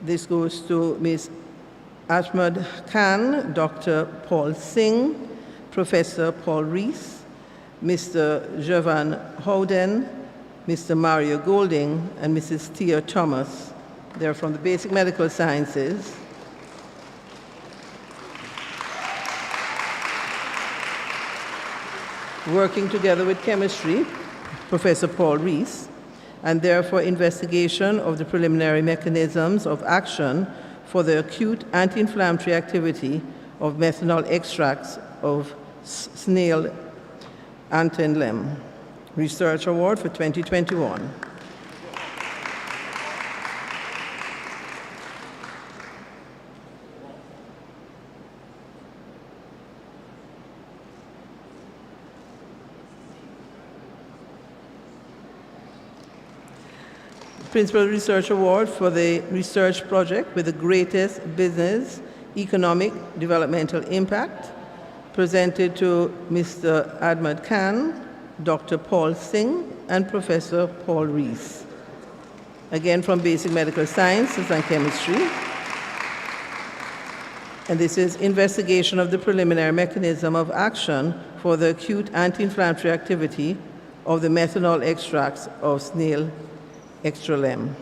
This goes to Ms. Ahmad Khan, Dr. Paul Singh, Professor Paul Rees, Mr. Javan Howden, Mr. Mario Golding, and Mrs. Tia Thomas. They're from the Basic Medical Sciences. Working together with chemistry, Professor Paul Rees, and therefore investigation of the preliminary mechanisms of action for the acute anti-inflammatory activity of methanol extracts of snail antennelem. Research Award for 2021. Principal Research Award for the research project with the greatest business Economic Developmental Impact, presented to Mr. Ahmad Khan, Dr. Paul Singh, and Professor Paul Rees. Again, from Basic Medical Sciences and Chemistry. And this is investigation of the preliminary mechanism of action for the acute anti-inflammatory activity of the methanol extracts of snail extralem.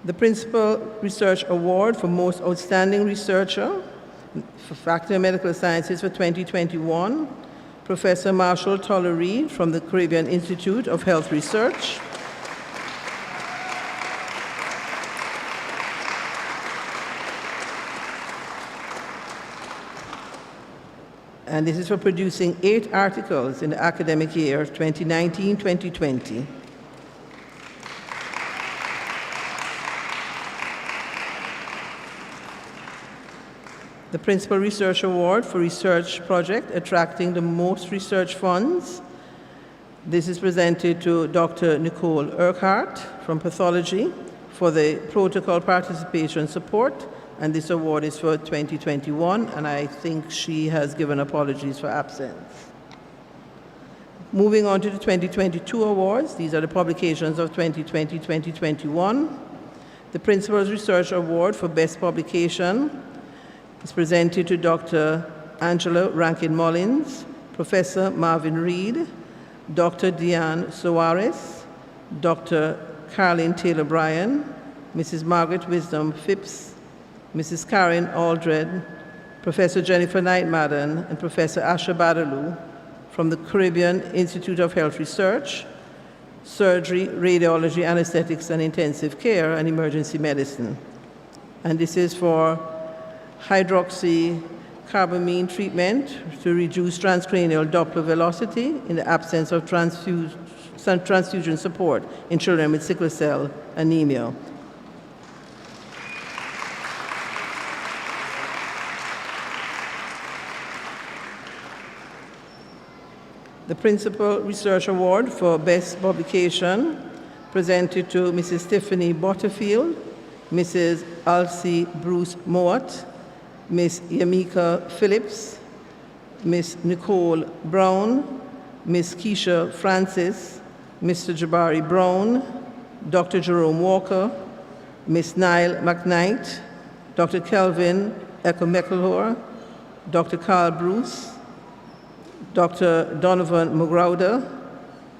The Principal Research Award for Most Outstanding Researcher for Faculty of Medical Sciences for 2021, Professor Marshall Tollery from the Caribbean Institute of Health Research. And this is for producing 8 articles in the academic year 2019-2020. The Principal Research Award for Research Project attracting the most research funds. This is presented to Dr. Nicole Urquhart from Pathology for the protocol participation support, and this award is for 2021, and I think she has given apologies for absence. Moving on to the 2022 awards, these are the publications of 2020-2021. The Principal's Research Award for Best Publication is presented to Dr. Angela Rankin Mullins, Professor Marvin Reed, Dr. Diane Soares, Dr. Caroline Taylor Bryan, Mrs. Margaret Wisdom Phipps, Mrs. Karen Aldred, Professor Jennifer Knight-Madden, and Professor Asha Badaloo from the Caribbean Institute of Health Research, Surgery, Radiology, Anesthetics, and Intensive Care, and Emergency Medicine. And this is for hydroxycarbamine treatment to reduce transcranial Doppler velocity in the absence of transfusion support in children with sickle cell anemia. The Principal Research Award for Best Publication presented to Mrs. Tiffany Butterfield, Mrs. Alcy Bruce Mowat, Ms. Yamika Phillips, Ms. Nicole Brown, Ms. Keisha Francis, Mr. Jabari Brown, Dr. Jerome Walker, Ms. Nile McKnight, Dr. Kelvin Echo-McElhor, Dr. Carl Bruce, Dr. Donovan Mugrauda,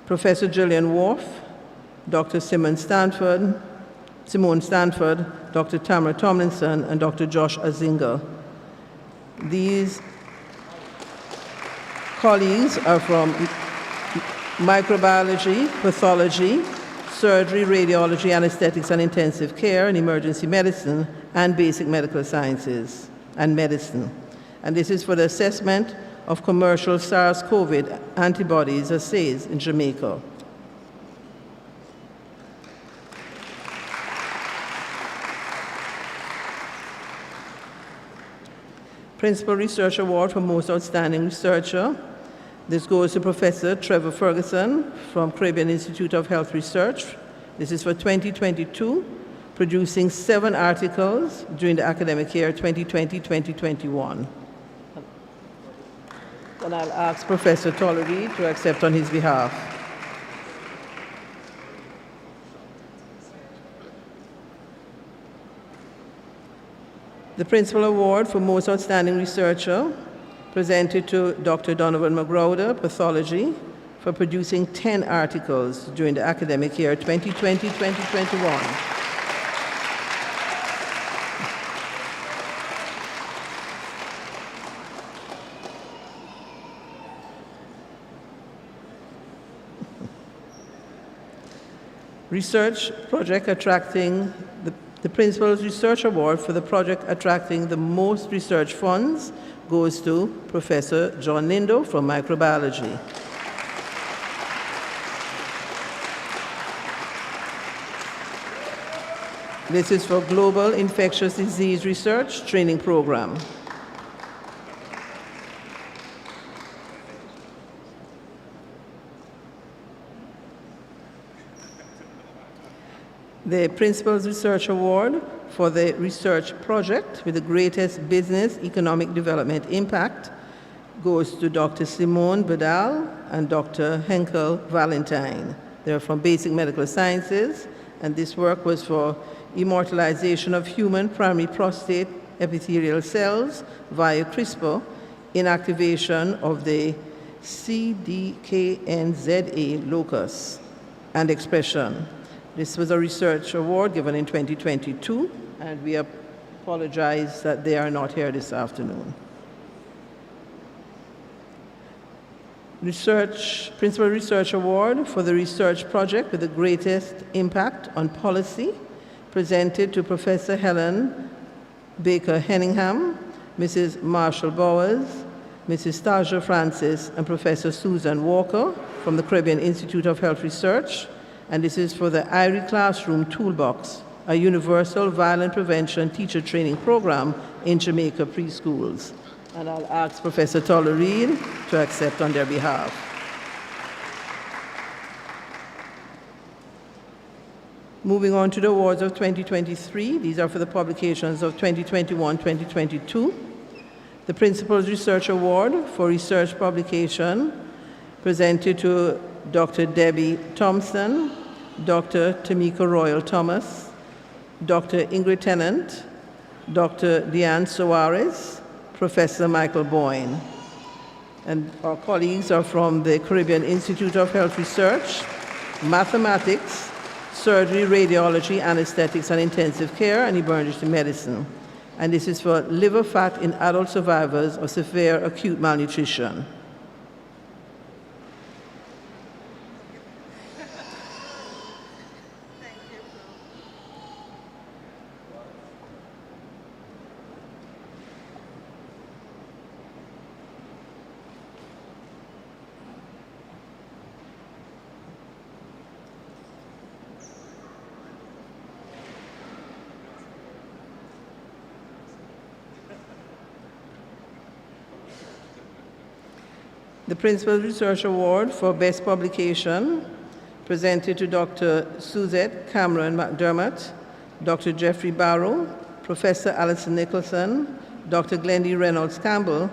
Professor Gillian Worf, Dr. Simone Stanford, Dr. Tamara Tomlinson, and Dr. Josh Azinga. These colleagues are from microbiology, pathology, surgery, radiology, anesthetics, and intensive care, and emergency medicine, and basic medical sciences and medicine. And this is for the assessment of commercial SARS-CoV antibodies assays in Jamaica. Principal Research Award for Most Outstanding Researcher. This goes to Professor Trevor Ferguson from Caribbean Institute of Health Research. This is for 2022, producing 7 articles during the academic year 2020-2021. And I'll ask Professor Tollery to accept on his behalf. The Principal Award for Most Outstanding Researcher presented to Dr. Donovan Mugrauda, Pathology, for producing 10 articles during the academic year 2020-2021. Research project attracting the Principal's Research Award for the project attracting the most research funds goes to Professor John Lindo from microbiology. This is for Global Infectious Disease Research Training Program. The Principal's Research Award for the research project with the greatest business economic development impact goes to Dr. Simone Badal and Dr. Henkel Valentine. They're from Basic Medical Sciences, and this work was for immortalization of human primary prostate epithelial cells via CRISPR inactivation of the CDKNZA locus and expression. This was a research award given in 2022, and we apologize that they are not here this afternoon. Principal Research Award for the research project with the greatest impact on policy, presented to Professor Helen Baker Henningham, Mrs. Marshall Bowers, Mrs. Stasia Francis, and Professor Susan Walker from the Caribbean Institute of Health Research. And this is for the IRI Classroom Toolbox, a universal violent prevention teacher training program in Jamaica preschools. And I'll ask Professor Toller-Reid to accept on their behalf. Moving on to the awards of 2023, these are for the publications of 2021-2022. The Principal's Research Award for Research Publication presented to Dr. Debbie Thompson, Dr. Tamika Royal Thomas, Dr. Ingrid Tennant, Dr. Deanne Soares, Professor Michael Boyne. And our colleagues are from the Caribbean Institute of Health Research, Mathematics, Surgery, Radiology, Anesthetics and Intensive Care, and Emergency Medicine. And this is for liver fat in adult survivors of severe acute malnutrition. The Principal's Research Award for Best Publication, presented to Dr. Suzette Cameron McDermott, Dr. Jeffrey Barrow, Professor Alison Nicholson, Dr. Glendy Reynolds Campbell,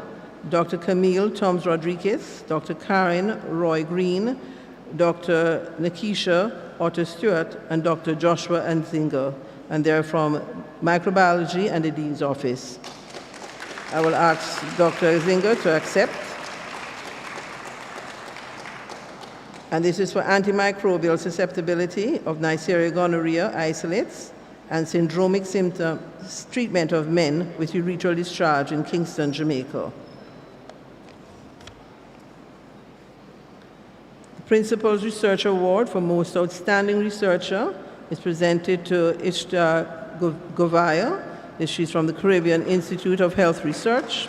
Dr. Camille Toms Rodriguez, Dr. Karen Roy Green, Dr. Nakisha Otter Stewart, and Dr. Joshua Nzinga, and they're from Microbiology and the Dean's Office. I will ask Dr. Nzinga to accept. And this is for antimicrobial susceptibility of Neisseria gonorrhea isolates and syndromic symptoms treatment of men with urethral discharge in Kingston, Jamaica. The Principal's Research Award for Most Outstanding Researcher is presented to Ishtar Govaya. She's from the Caribbean Institute of Health Research.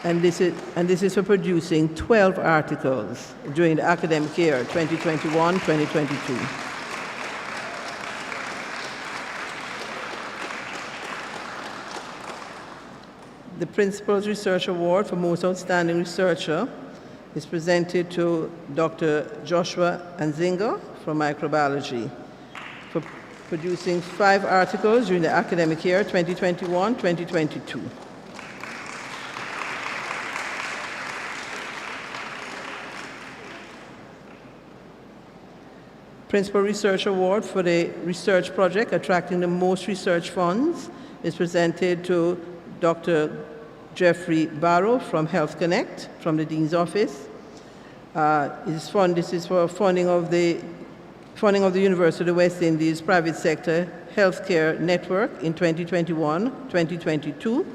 And this is for producing 12 articles during the academic year 2021-2022. The Principal's Research Award for Most Outstanding Researcher is presented to Dr. Joshua Nzinga from Microbiology for producing 5 articles during the academic year 2021-2022. Principal Research Award for the research project attracting the most research funds is presented to Dr. Jeffrey Barrow from Health Connect from the Dean's Office. This is for funding of the University of the West Indies private sector healthcare network in 2021-2022,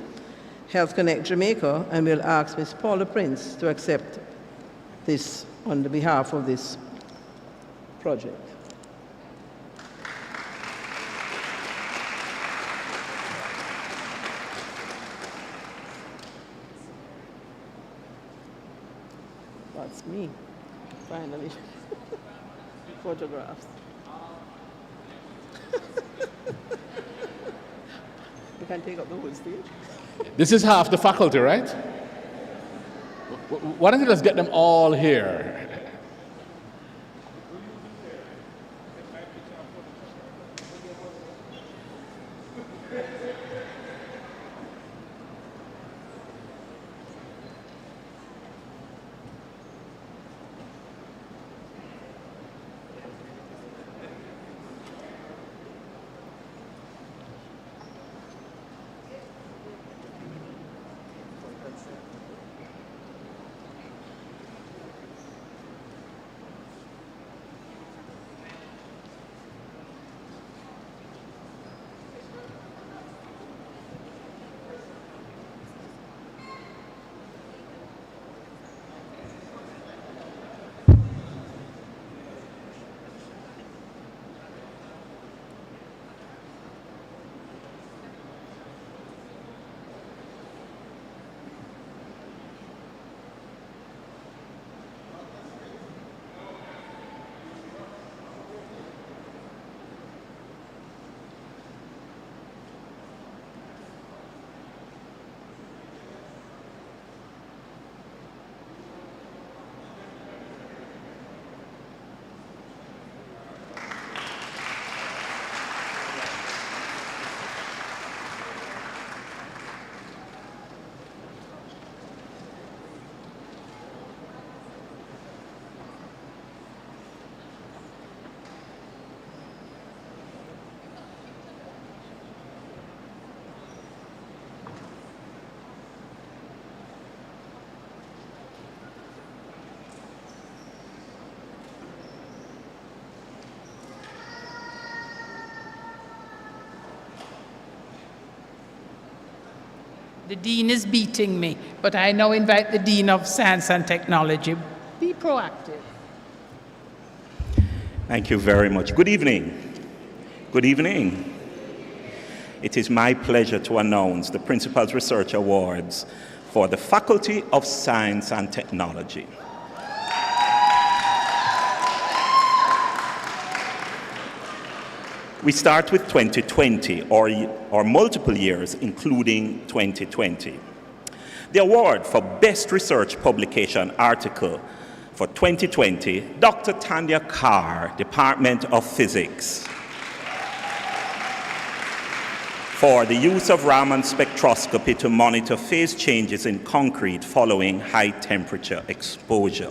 Health Connect Jamaica, and we'll ask Ms. Paula Prince to accept this on the behalf of this project. That's me, finally. Photographs. We can take up the whole stage. This is half the faculty, right? Why don't you just get them all here? The Dean is beating me, but I now invite the Dean of Science and Technology. Be proactive. Thank you very much. Good evening. Good evening. It is my pleasure to announce the Principal's Research Awards for the Faculty of Science and Technology. We start with 2020, or multiple years, including 2020. The award for Best Research Publication Article for 2020, Dr. Tanya Carr, Department of Physics, for the use of Raman spectroscopy to monitor phase changes in concrete following high temperature exposure.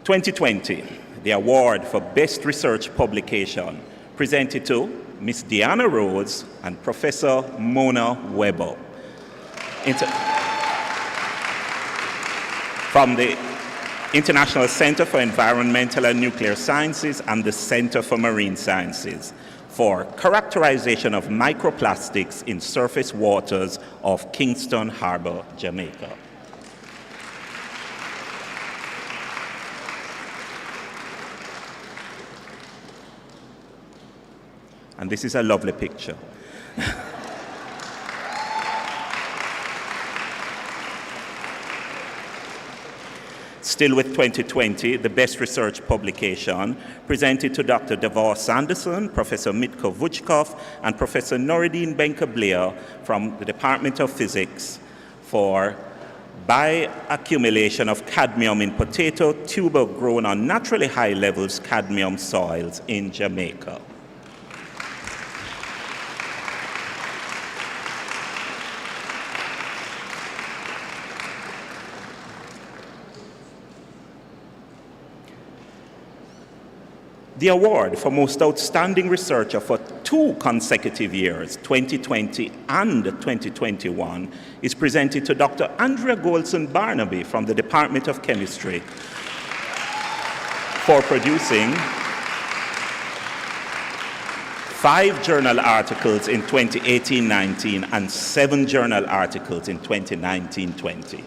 2020, the award for Best Research Publication presented to Ms. Deanna Rhodes and Professor Mona Weber from the International Center for Environmental and Nuclear Sciences and the Center for Marine Sciences for characterization of microplastics in surface waters of Kingston Harbor, Jamaica. And this is a lovely picture. Still with 2020, the Best Research Publication presented to Dr. Davor Sanderson, Professor Mitko Vuchkov, and Professor Noureddin Benka-Blair from the Department of Physics for bioaccumulation of cadmium in potato tuber grown on naturally high levels cadmium soils in Jamaica. The award for Most Outstanding Researcher for 2 consecutive years, 2020 and 2021, is presented to Dr. Andrea Goldson Barnaby from the Department of Chemistry for producing 5 journal articles in 2018-19 and 7 journal articles in 2019-20.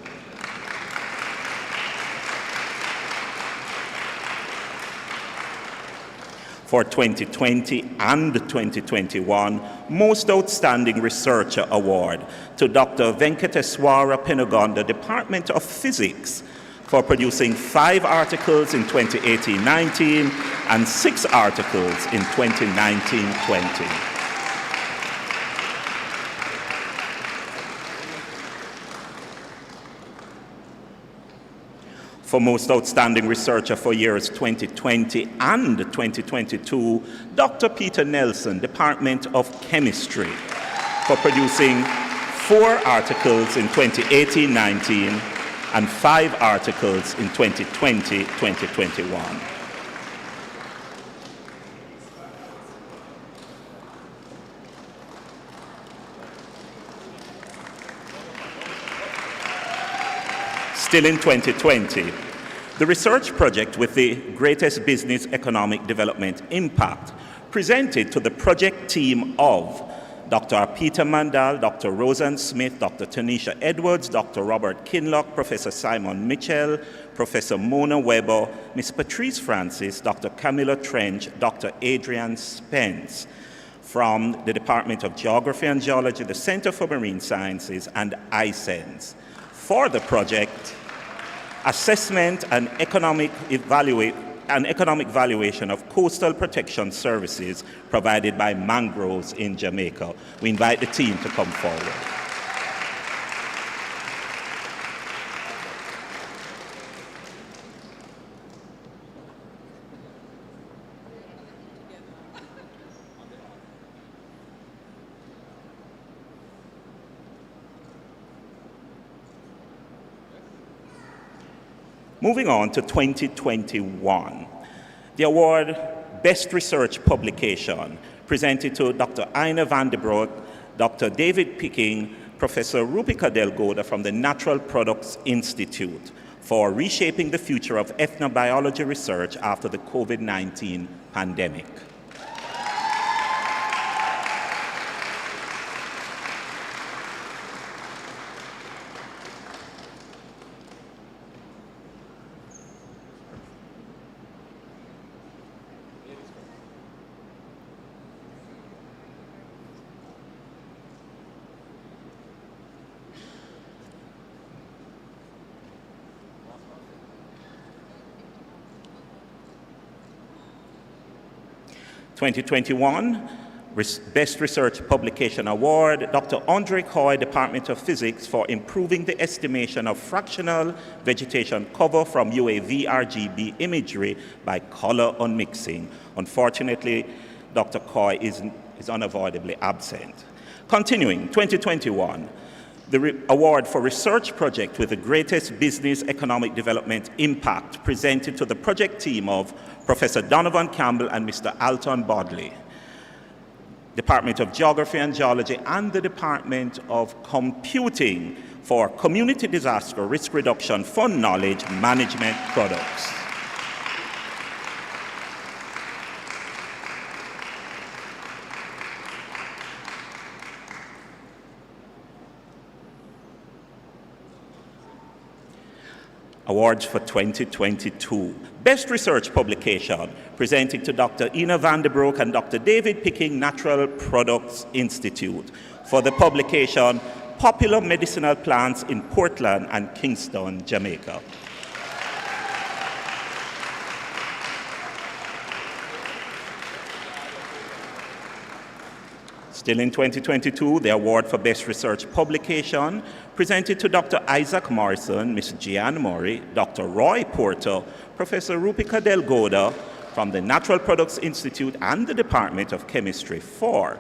For 2020 and 2021, Most Outstanding Researcher Award to Dr. Venkateswara Penugonda, Department of Physics, for producing 5 articles in 2018-19 and 6 articles in 2019-20. For Most Outstanding Researcher for years 2020 and 2022, Dr. Peter Nelson, Department of Chemistry, for producing 4 articles in 2018-19 and 5 articles in 2020-2021. Still in 2020, the research project with the greatest business economic development impact presented to the project team of Dr. Peter Mandal, Dr. Roseanne Smith, Dr. Tanisha Edwards, Dr. Robert Kinlock, Professor Simon Mitchell, Professor Mona Weber, Ms. Patrice Francis, Dr. Camilla Trench, Dr. Adrian Spence, from the Department of Geography and Geology, the Center for Marine Sciences, and ISENS. For the project, assessment and economic valuation of coastal protection services provided by mangroves in Jamaica. We invite the team to come forward. Moving on to 2021, the award Best Research Publication presented to Dr. Ina van der Broek, Dr. David Picking, Professor Rupika Delgoda from the Natural Products Institute for reshaping the future of ethnobiology research after the COVID-19 pandemic. 2021, Best Research Publication Award, Dr. Andre Coy, Department of Physics, for improving the estimation of fractional vegetation cover from UAV RGB imagery by color unmixing. Unfortunately, Dr. Coy is unavoidably absent. Continuing, 2021, the award for research project with the greatest business economic development impact presented to the project team of Professor Donovan Campbell and Mr. Alton Bodley, Department of Geography and Geology, and the Department of Computing for Community Disaster Risk Reduction Fund Knowledge Management Products. Awards for 2022. Best Research Publication, presenting to Dr. Ina van der Broek and Dr. David Picking, Natural Products Institute, for the publication Popular Medicinal Plants in Portland and Kingston, Jamaica. Still in 2022, the award for Best Research Publication, presented to Dr. Isaac Morrison, Ms. Jeanne Murray, Dr. Roy Porter, Professor Rupika Delgoda from the Natural Products Institute and the Department of Chemistry for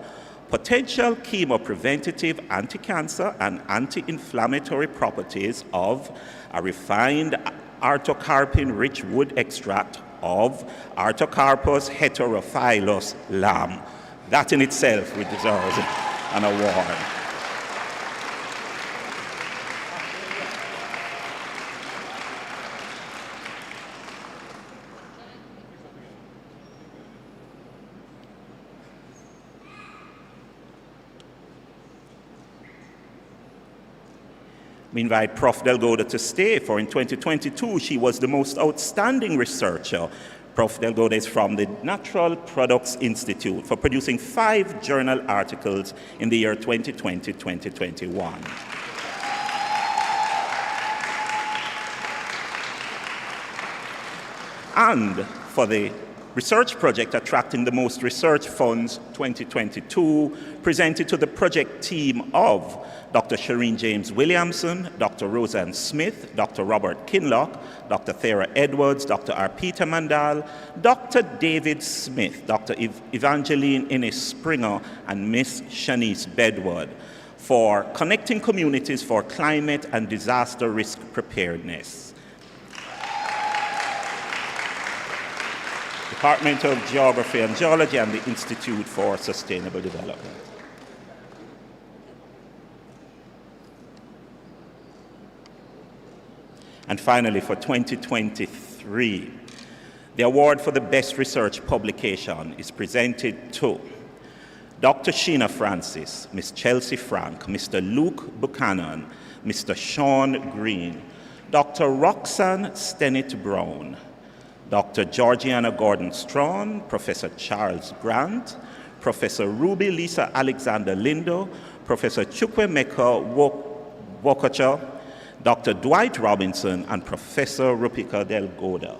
potential chemopreventative, anti-cancer, and anti-inflammatory properties of a refined artocarpine-rich wood extract of Artocarpus heterophyllus lam. That in itself deserves an award. We invite Prof. Delgoda to stay, for in 2022 she was the most outstanding researcher. Prof. Delgoda is from the Natural Products Institute for producing 5 journal articles in the year 2020-2021. And for the research project attracting the most research funds 2022, presented to the project team of Dr. Shireen James Williamson, Dr. Roseanne Smith, Dr. Robert Kinlock, Dr. Thera Edwards, Dr. Arpita Mandal, Dr. David Smith, Dr. Evangeline Innes Springer, and Miss Shanice Bedward for connecting communities for climate and disaster risk preparedness. Department of Geography and Geology and the Institute for Sustainable Development. And finally, for 2023, the award for the Best Research Publication is presented to Dr. Sheena Francis, Ms. Chelsea Frank, Mr. Luke Buchanan, Mr. Sean Green, Dr. Roxanne Stennett Brown, Dr. Georgiana Gordon-Strawn, Professor Charles Grant, Professor Ruby Lisa Alexander Lindo, Professor Chukwemeka Wokocha, Dr. Dwight Robinson, and Professor Rupika Delgoda.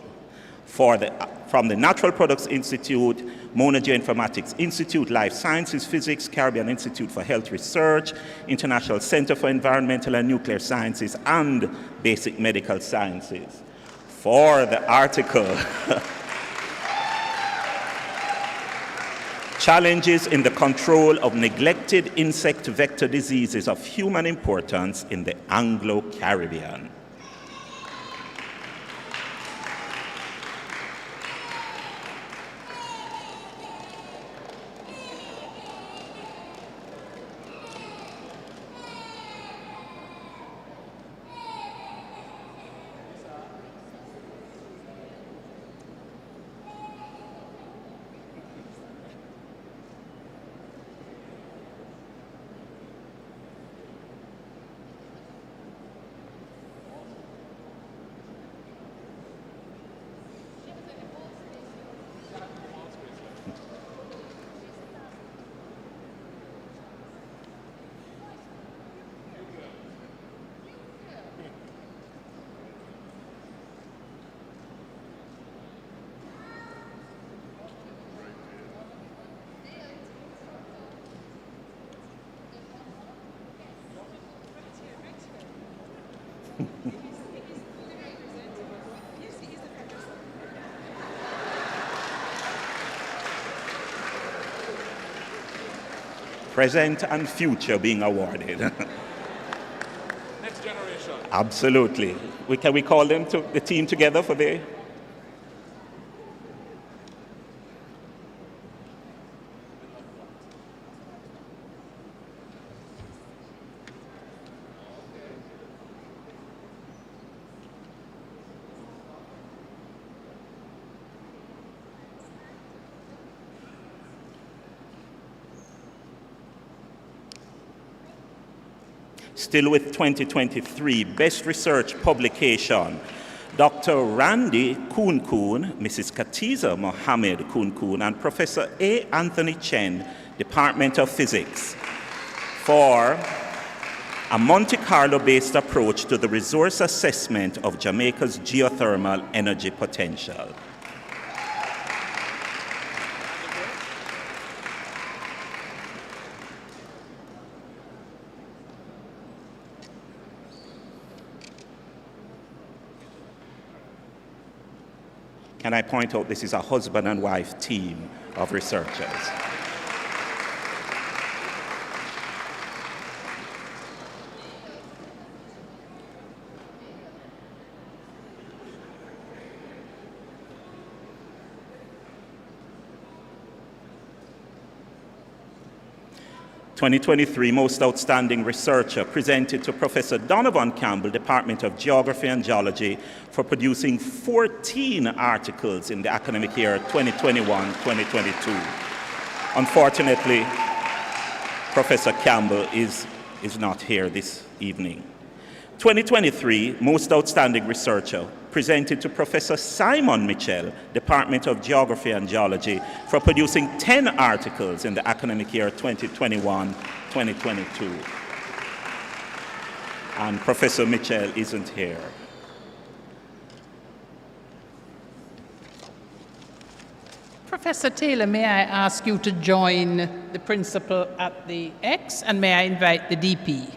From the Natural Products Institute, Mona Geoinformatics Institute, Life Sciences, Physics, Caribbean Institute for Health Research, International Center for Environmental and Nuclear Sciences, and Basic Medical Sciences. For the article, Challenges in the Control of Neglected Insect Vector Diseases of Human Importance in the Anglo-Caribbean. present and future being awarded. Next generation. Absolutely. Can we call them to the team together for the... Still with 2023 Best Research Publication, Dr. Randy Koon, Mrs. Khatiza Mohammed Koon, and Professor A. Anthony Chen, Department of Physics, for a Monte Carlo-based approach to the resource assessment of Jamaica's geothermal energy potential. Can I point out this is a husband and wife team of researchers. "2023 Most Outstanding Researcher" presented to Professor Donovan Campbell, Department of Geography and Geology, for producing 14 articles in the academic year 2021-2022. Unfortunately, Professor Campbell is not here this evening. 2023 Most Outstanding Researcher presented to Professor Simon Mitchell, Department of Geography and Geology, for producing 10 articles in the academic year 2021-2022. And Professor Mitchell isn't here. Professor Taylor, may I ask you to join the principal at the X, and may I invite the DP?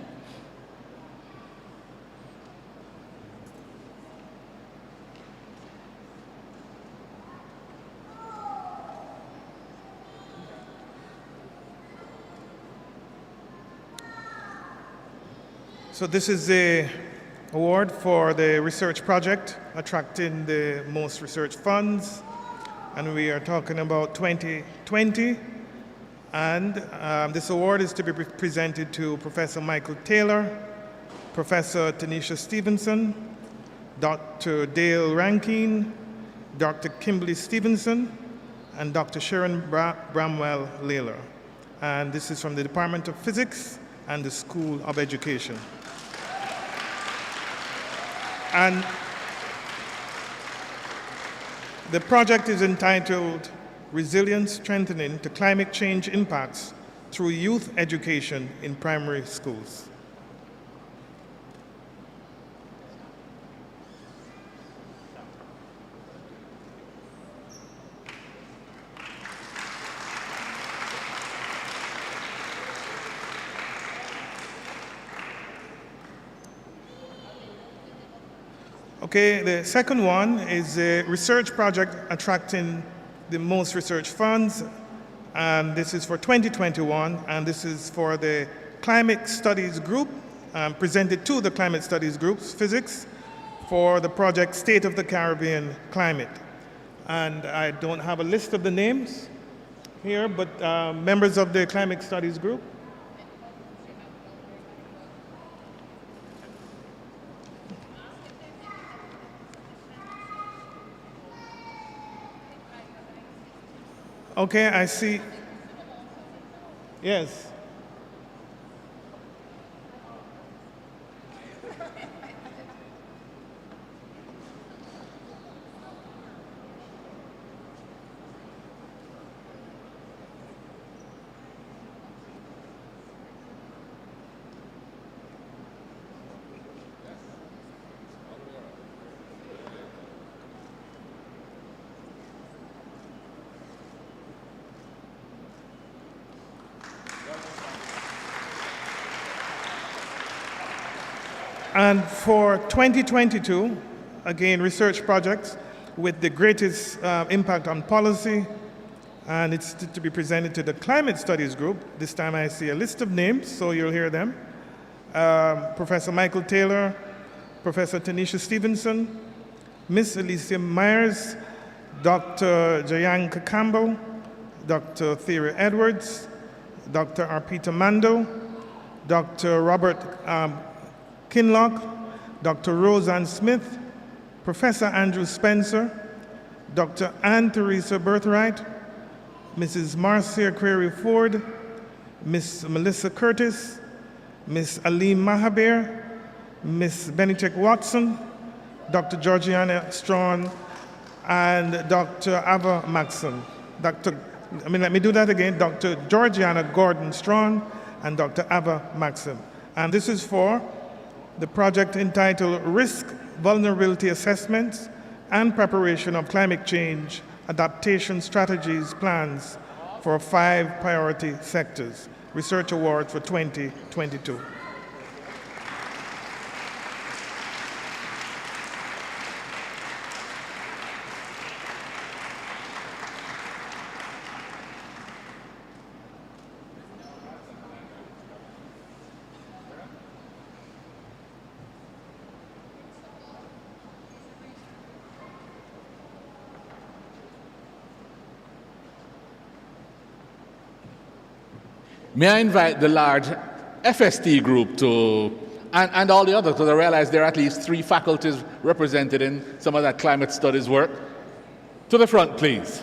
So this is the award for the research project attracting the most research funds, and we are talking about 2020. And this award is to be presented to Professor Michael Taylor, Professor Tanisha Stevenson, Dr. Dale Rankine, Dr. Kimberly Stevenson, and Dr. Sharon Bramwell Layler. And this is from the Department of Physics and the School of Education. And the project is entitled "Resilience Strengthening to Climate Change Impacts Through Youth Education in Primary Schools." Okay, the second one is a research project attracting the most research funds, and this is for 2021, and this is for the Climate Studies Group, presented to the Climate Studies Group's Physics for the project State of the Caribbean Climate. And I don't have a list of the names here, but members of the Climate Studies Group. Okay, I see. Yes. And for 2022, again, research projects with the greatest impact on policy and it's to be presented to the Climate Studies Group. This time I see a list of names, so you'll hear them. Professor Michael Taylor, Professor Tanisha Stevenson, Miss Alicia Myers, Dr. Jayanka Campbell, Dr. Thierry Edwards, Dr. Arpita Mando, Dr. Robert Kinlock, Dr. Roseanne Smith, Professor Andrew Spencer, Dr. Anne Teresa Birthright, Mrs. Marcia Query Ford, Miss Melissa Curtis, Miss Alim Mahabir, Miss Benitek Watson, Dr. Georgiana Strawn, and Dr. Ava Maxon. Let me do that again. Dr. Georgiana Gordon Strawn and Dr. Ava Maxon. And this is for the project entitled Risk Vulnerability Assessments and Preparation of Climate Change Adaptation Strategies Plans for 5 priority sectors. Research Award for 2022. May I invite the large FST group and all the others, because I realize there are at least 3 faculties represented in some of that climate studies work, to the front, please.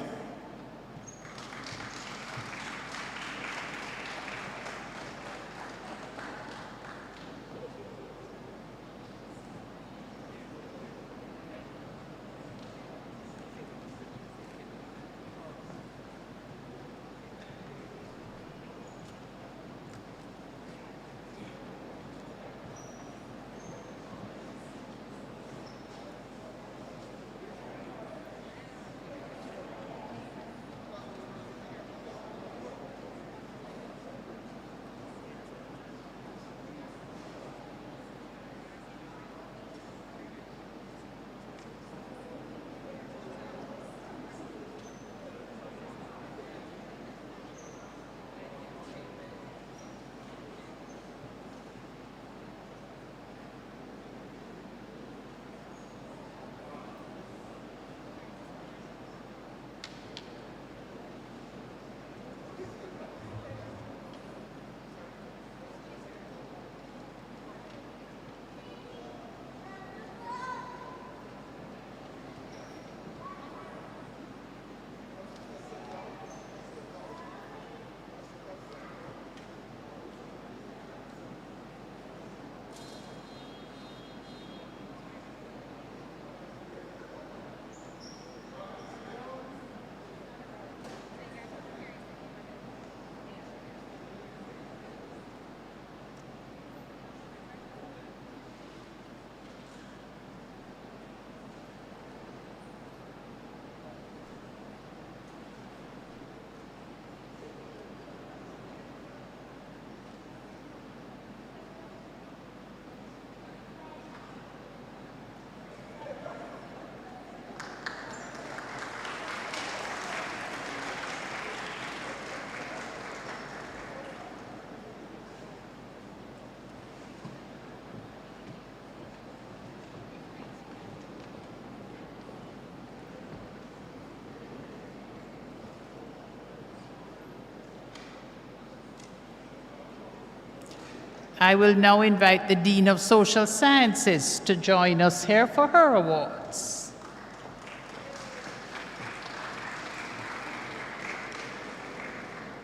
I will now invite the Dean of Social Sciences to join us here for her awards.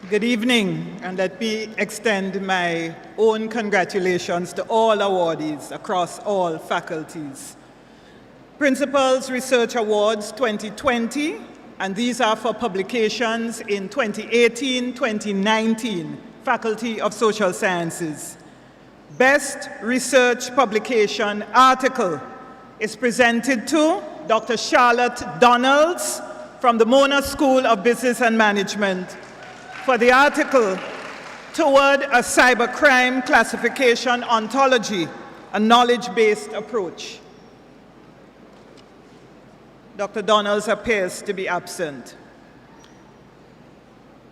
Good evening, and let me extend my own congratulations to all awardees across all faculties. Principals Research Awards 2020, and these are for publications in 2018-2019, Faculty of Social Sciences. Best Research Publication Article is presented to Dr. Charlotte Donalds from the Mona School of Business and Management for the article Toward a Cybercrime Classification Ontology, a Knowledge-Based Approach. Dr. Donalds appears to be absent.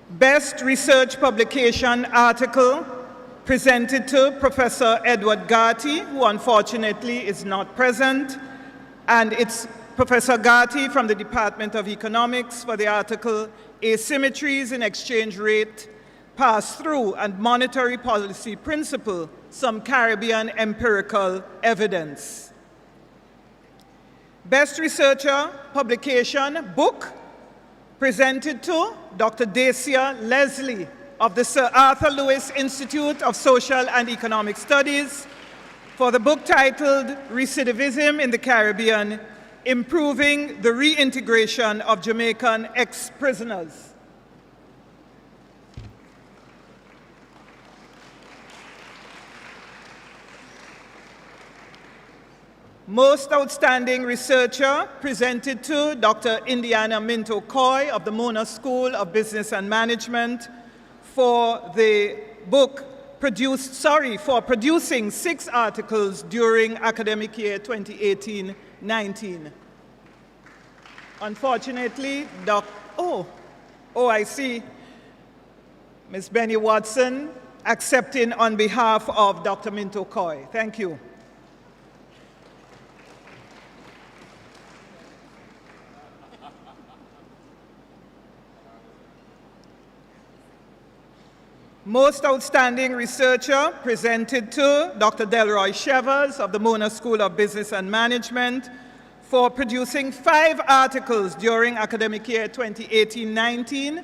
Best Research Publication Article presented to Professor Edward Garty, who unfortunately is not present, and it's Professor Garty from the Department of Economics for the article Asymmetries in Exchange Rate, Pass-Through and Monetary Policy Principle, Some Caribbean Empirical Evidence. Best Researcher Publication Book presented to Dr. Dacia Leslie of the Sir Arthur Lewis Institute of Social and Economic Studies for the book titled Recidivism in the Caribbean, Improving the Reintegration of Jamaican Ex-Prisoners. Most Outstanding Researcher presented to Dr. Indiana Minto Coy of the Mona School of Business and Management for the book for producing 6 articles during academic year 2018-19. Unfortunately, I see Ms. Benny Watson accepting on behalf of Dr. Minto Coy. Thank you. Most Outstanding Researcher presented to Dr. Delroy Shevers of the Mona School of Business and Management for producing 5 articles during academic year 2018-19.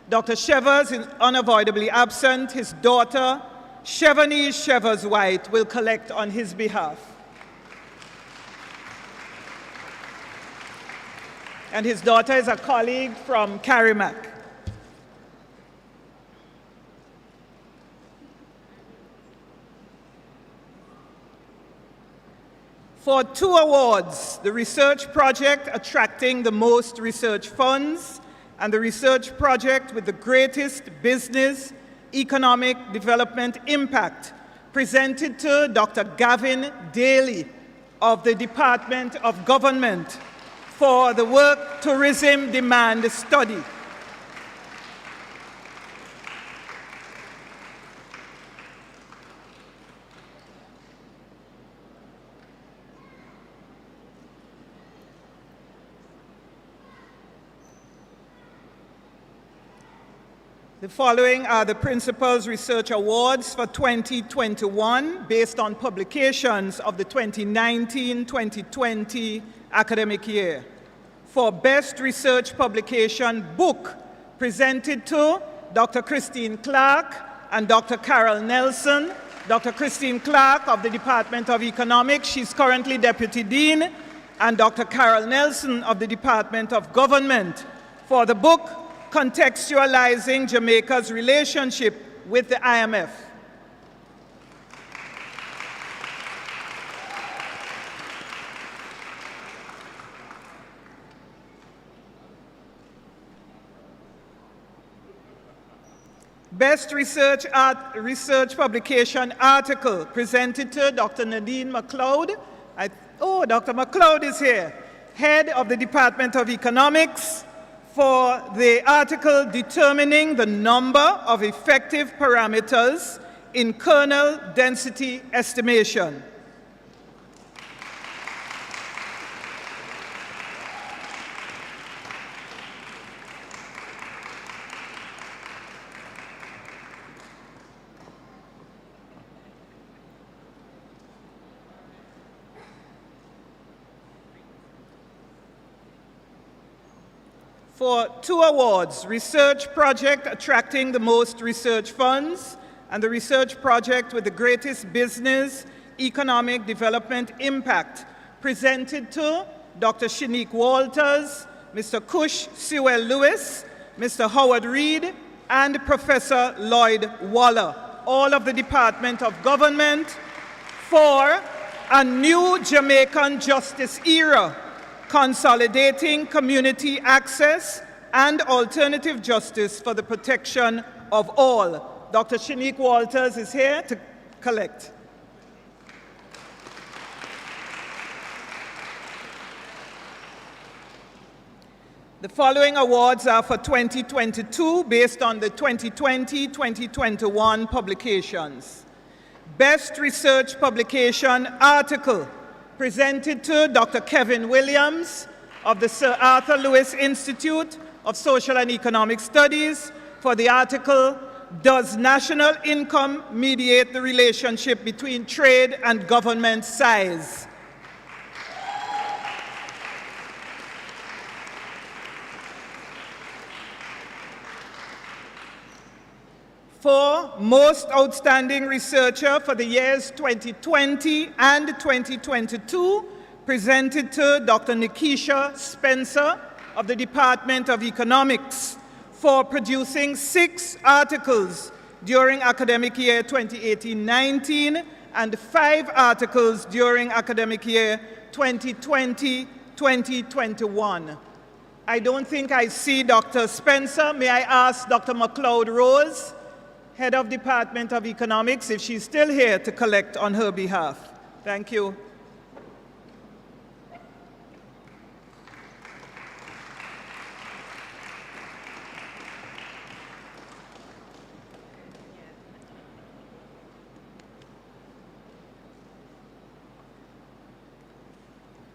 Dr. Shevers is unavoidably absent. His daughter, Chevanese Shevers-White, will collect on his behalf. And his daughter is a colleague from Carimac. For 2 awards, the research project attracting the most research funds and the research project with the greatest business economic development impact, presented to Dr. Gavin Daly of the Department of Government for the Work Tourism Demand Study. The following are the Principal's Research Awards for 2021 based on publications of the 2019-2020 academic year. For Best Research Publication Book, presented to Dr. Christine Clark and Dr. Carol Nelson. Dr. Christine Clark of the Department of Economics, she's currently Deputy Dean, and Dr. Carol Nelson of the Department of Government for the book Contextualizing Jamaica's Relationship with the IMF. Best Research Publication Article presented to Dr. Nadine McLeod. Dr. McLeod is here, Head of the Department of Economics, for the article determining the number of effective parameters in kernel density estimation. For 2 awards, Research Project attracting the most research funds and the Research Project with the greatest business economic development impact, presented to Dr. Shanique Walters, Mr. Cush Sewell Lewis, Mr. Howard Reed, and Professor Lloyd Waller, all of the Department of Government, for a new Jamaican justice era, consolidating community access and alternative justice for the protection of all. Dr. Shanique Walters is here to collect. The following awards are for 2022 based on the 2020-2021 publications. Best Research Publication Article presented to Dr. Kevin Williams of the Sir Arthur Lewis Institute of Social and Economic Studies for the article, "Does National Income Mediate the Relationship Between Trade and Government Size?" For Most Outstanding Researcher for the years 2020 and 2022, presented to Dr. Nikisha Spencer of the Department of Economics for producing 6 articles during academic year 2018-19 and 5 articles during academic year 2020-2021. I don't think I see Dr. Spencer. May I ask Dr. McLeod Rose, Head of Department of Economics, if she's still here to collect on her behalf. Thank you.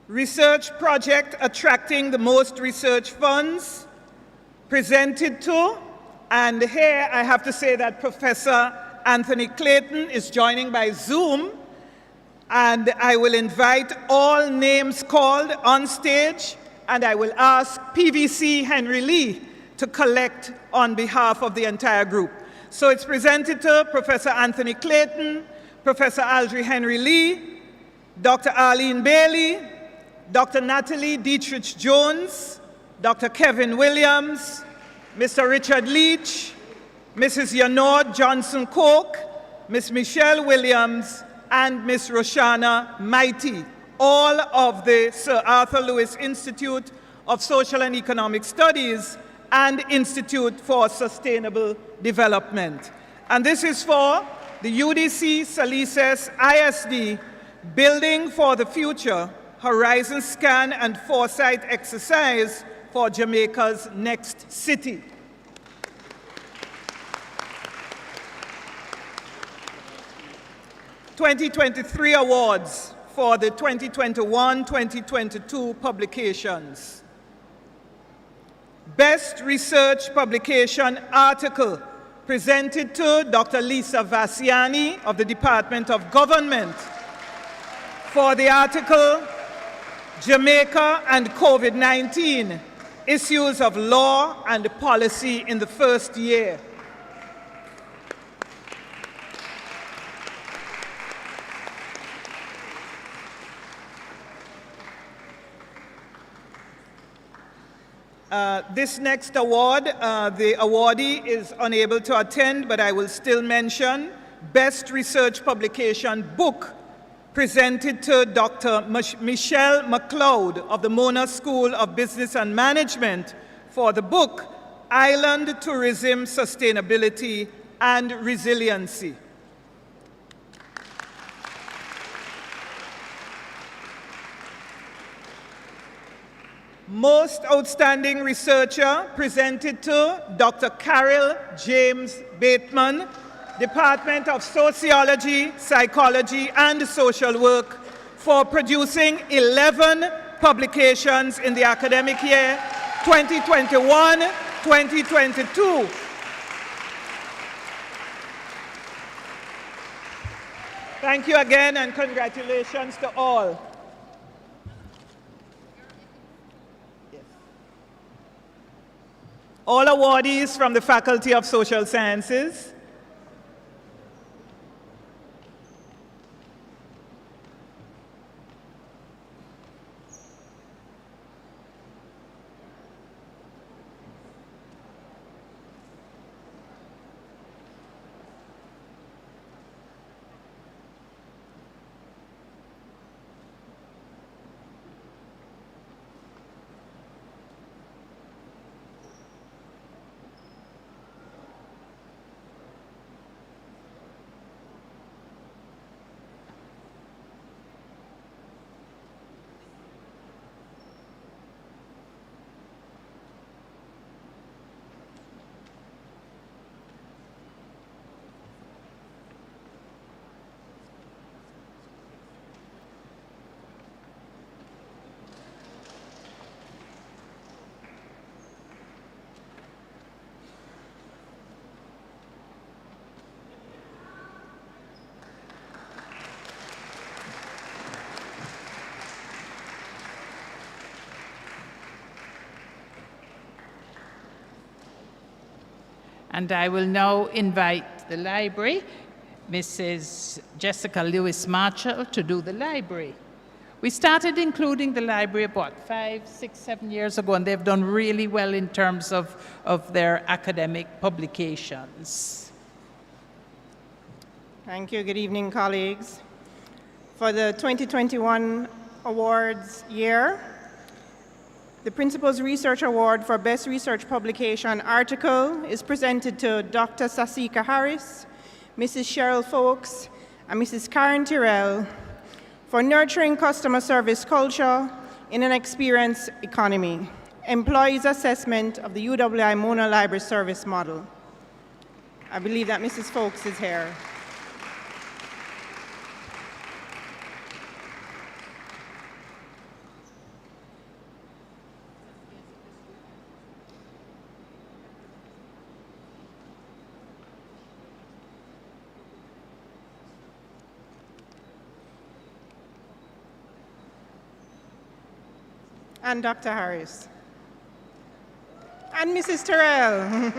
Research project attracting the most research funds, presented to, and here I have to say that Professor Anthony Clayton is joining by Zoom, and I will invite all names called on stage, and I will ask PVC Henry Lee to collect on behalf of the entire group. So it's presented to Professor Anthony Clayton, Professor Aldry Henry Lee, Dr. Arlene Bailey, Dr. Natalie Dietrich Jones, Dr. Kevin Williams, Mr. Richard Leach, Mrs. Yanord Johnson Coke, Ms. Michelle Williams, and Ms. Roshana Mighty, all of the Sir Arthur Lewis Institute of Social and Economic Studies and Institute for Sustainable Development. And this is for the UDC Salises ISD Building for the Future Horizon Scan and Foresight exercise for Jamaica's next city. '23 awards for the 2021-2022 publications. Best Research Publication Article presented to Dr. Lisa Vassiani of the Department of Government for the article Jamaica and COVID-19, Issues of Law and Policy in the First Year. This next award, the awardee is unable to attend, but I will still mention Best Research Publication Book presented to Dr. Michelle McLeod of the Mona School of Business and Management for the book, Island Tourism Sustainability and Resiliency. Most Outstanding Researcher presented to Dr. Carol James Bateman, Department of Sociology, Psychology, and Social Work for producing 11 publications in the academic year 2021-2022. Thank you again and congratulations to all. All awardees from the Faculty of Social Sciences. And I will now invite the library, Mrs. Jessica Lewis Marshall, to do the library. We started including the library about 5, 6, 7 years ago, and they've done really well in terms of their academic publications. Thank you. Good evening, colleagues. For the 2021 awards year, the Principal's Research Award for Best Research Publication Article is presented to Dr. Sasika Harris, Mrs. Cheryl Folks, and Mrs. Karen Tyrrell for nurturing customer service culture in an experience economy, employees' assessment of the UWI-Mona library service model. I believe that Mrs. Folks is here. And Dr. Harris. And Mrs. Terrell.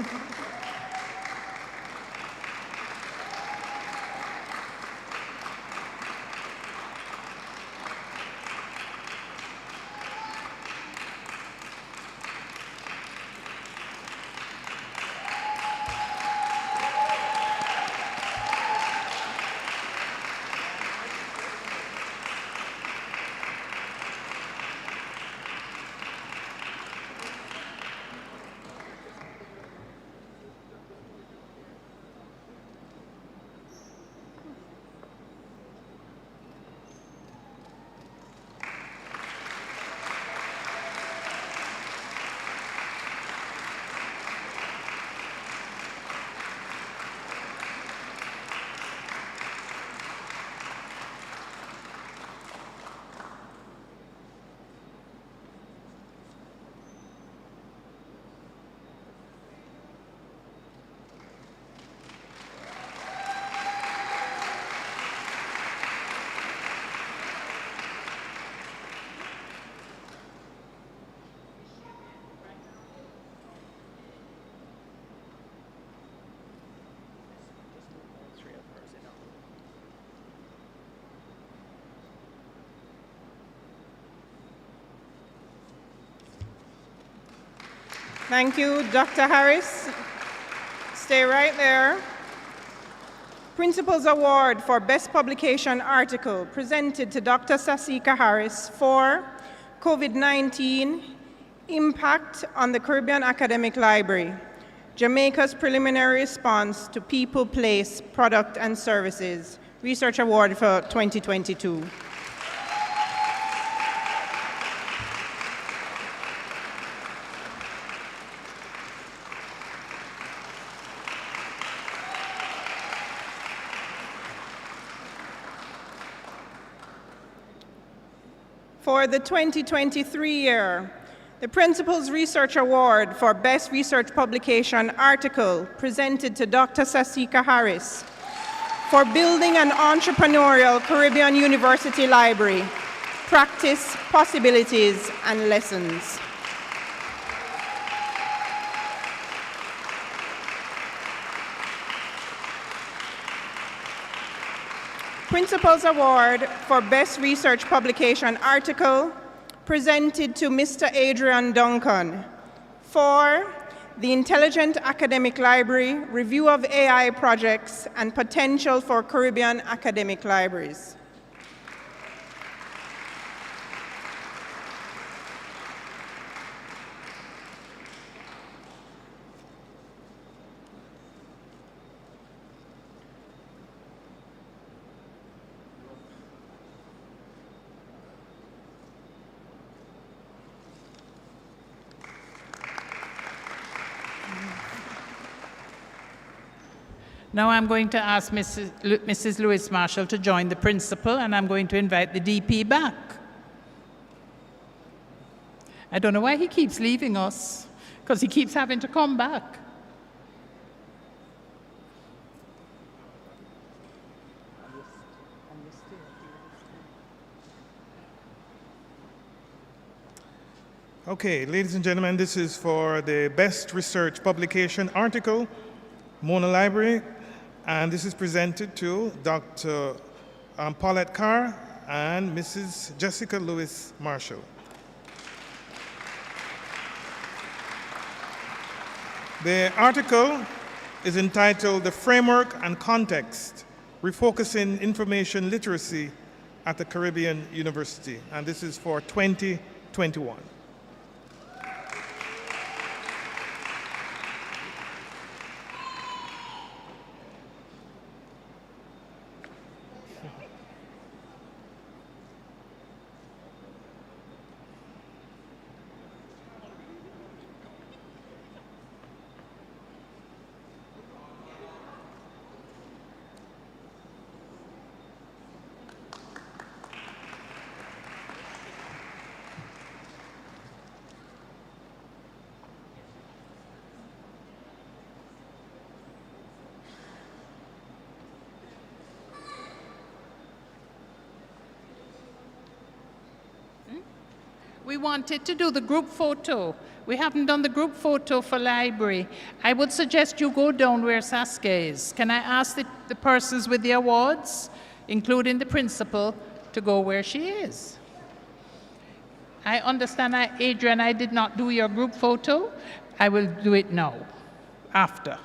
Thank you, Dr. Harris. Stay right there. Principal's Award for Best Publication Article presented to Dr. Sasika Harris for COVID-19 Impact on the Caribbean Academic Library, Jamaica's Preliminary Response to People, Place, Product, and Services, Research Award for 2022. For the 2023 year, the Principal's Research Award for Best Research Publication Article presented to Dr. Sasika Harris for building an entrepreneurial Caribbean University library, practice, possibilities, and lessons. Principal's Award for Best Research Publication Article presented to Mr. Adrian Duncan for the Intelligent Academic Library, Review of AI Projects, and Potential for Caribbean Academic Libraries. Now I'm going to ask Mrs. Lewis Marshall to join the principal, and I'm going to invite the DP back. I don't know why he keeps leaving us, because he keeps having to come back. Okay, ladies and gentlemen, this is for the Best Research Publication Article Mona Library, and this is presented to Dr. Paulette Carr and Mrs. Jessica Lewis Marshall. The article is entitled "The Framework and Context, Refocusing Information Literacy at the Caribbean University," and this is for 2021. We wanted to do the group photo. We haven't done the group photo for library. I would suggest you go down where Saskia is. Can I ask the persons with the awards, including the principal, to go where she is? I understand, Adrian, I did not do your group photo. I will do it now, after.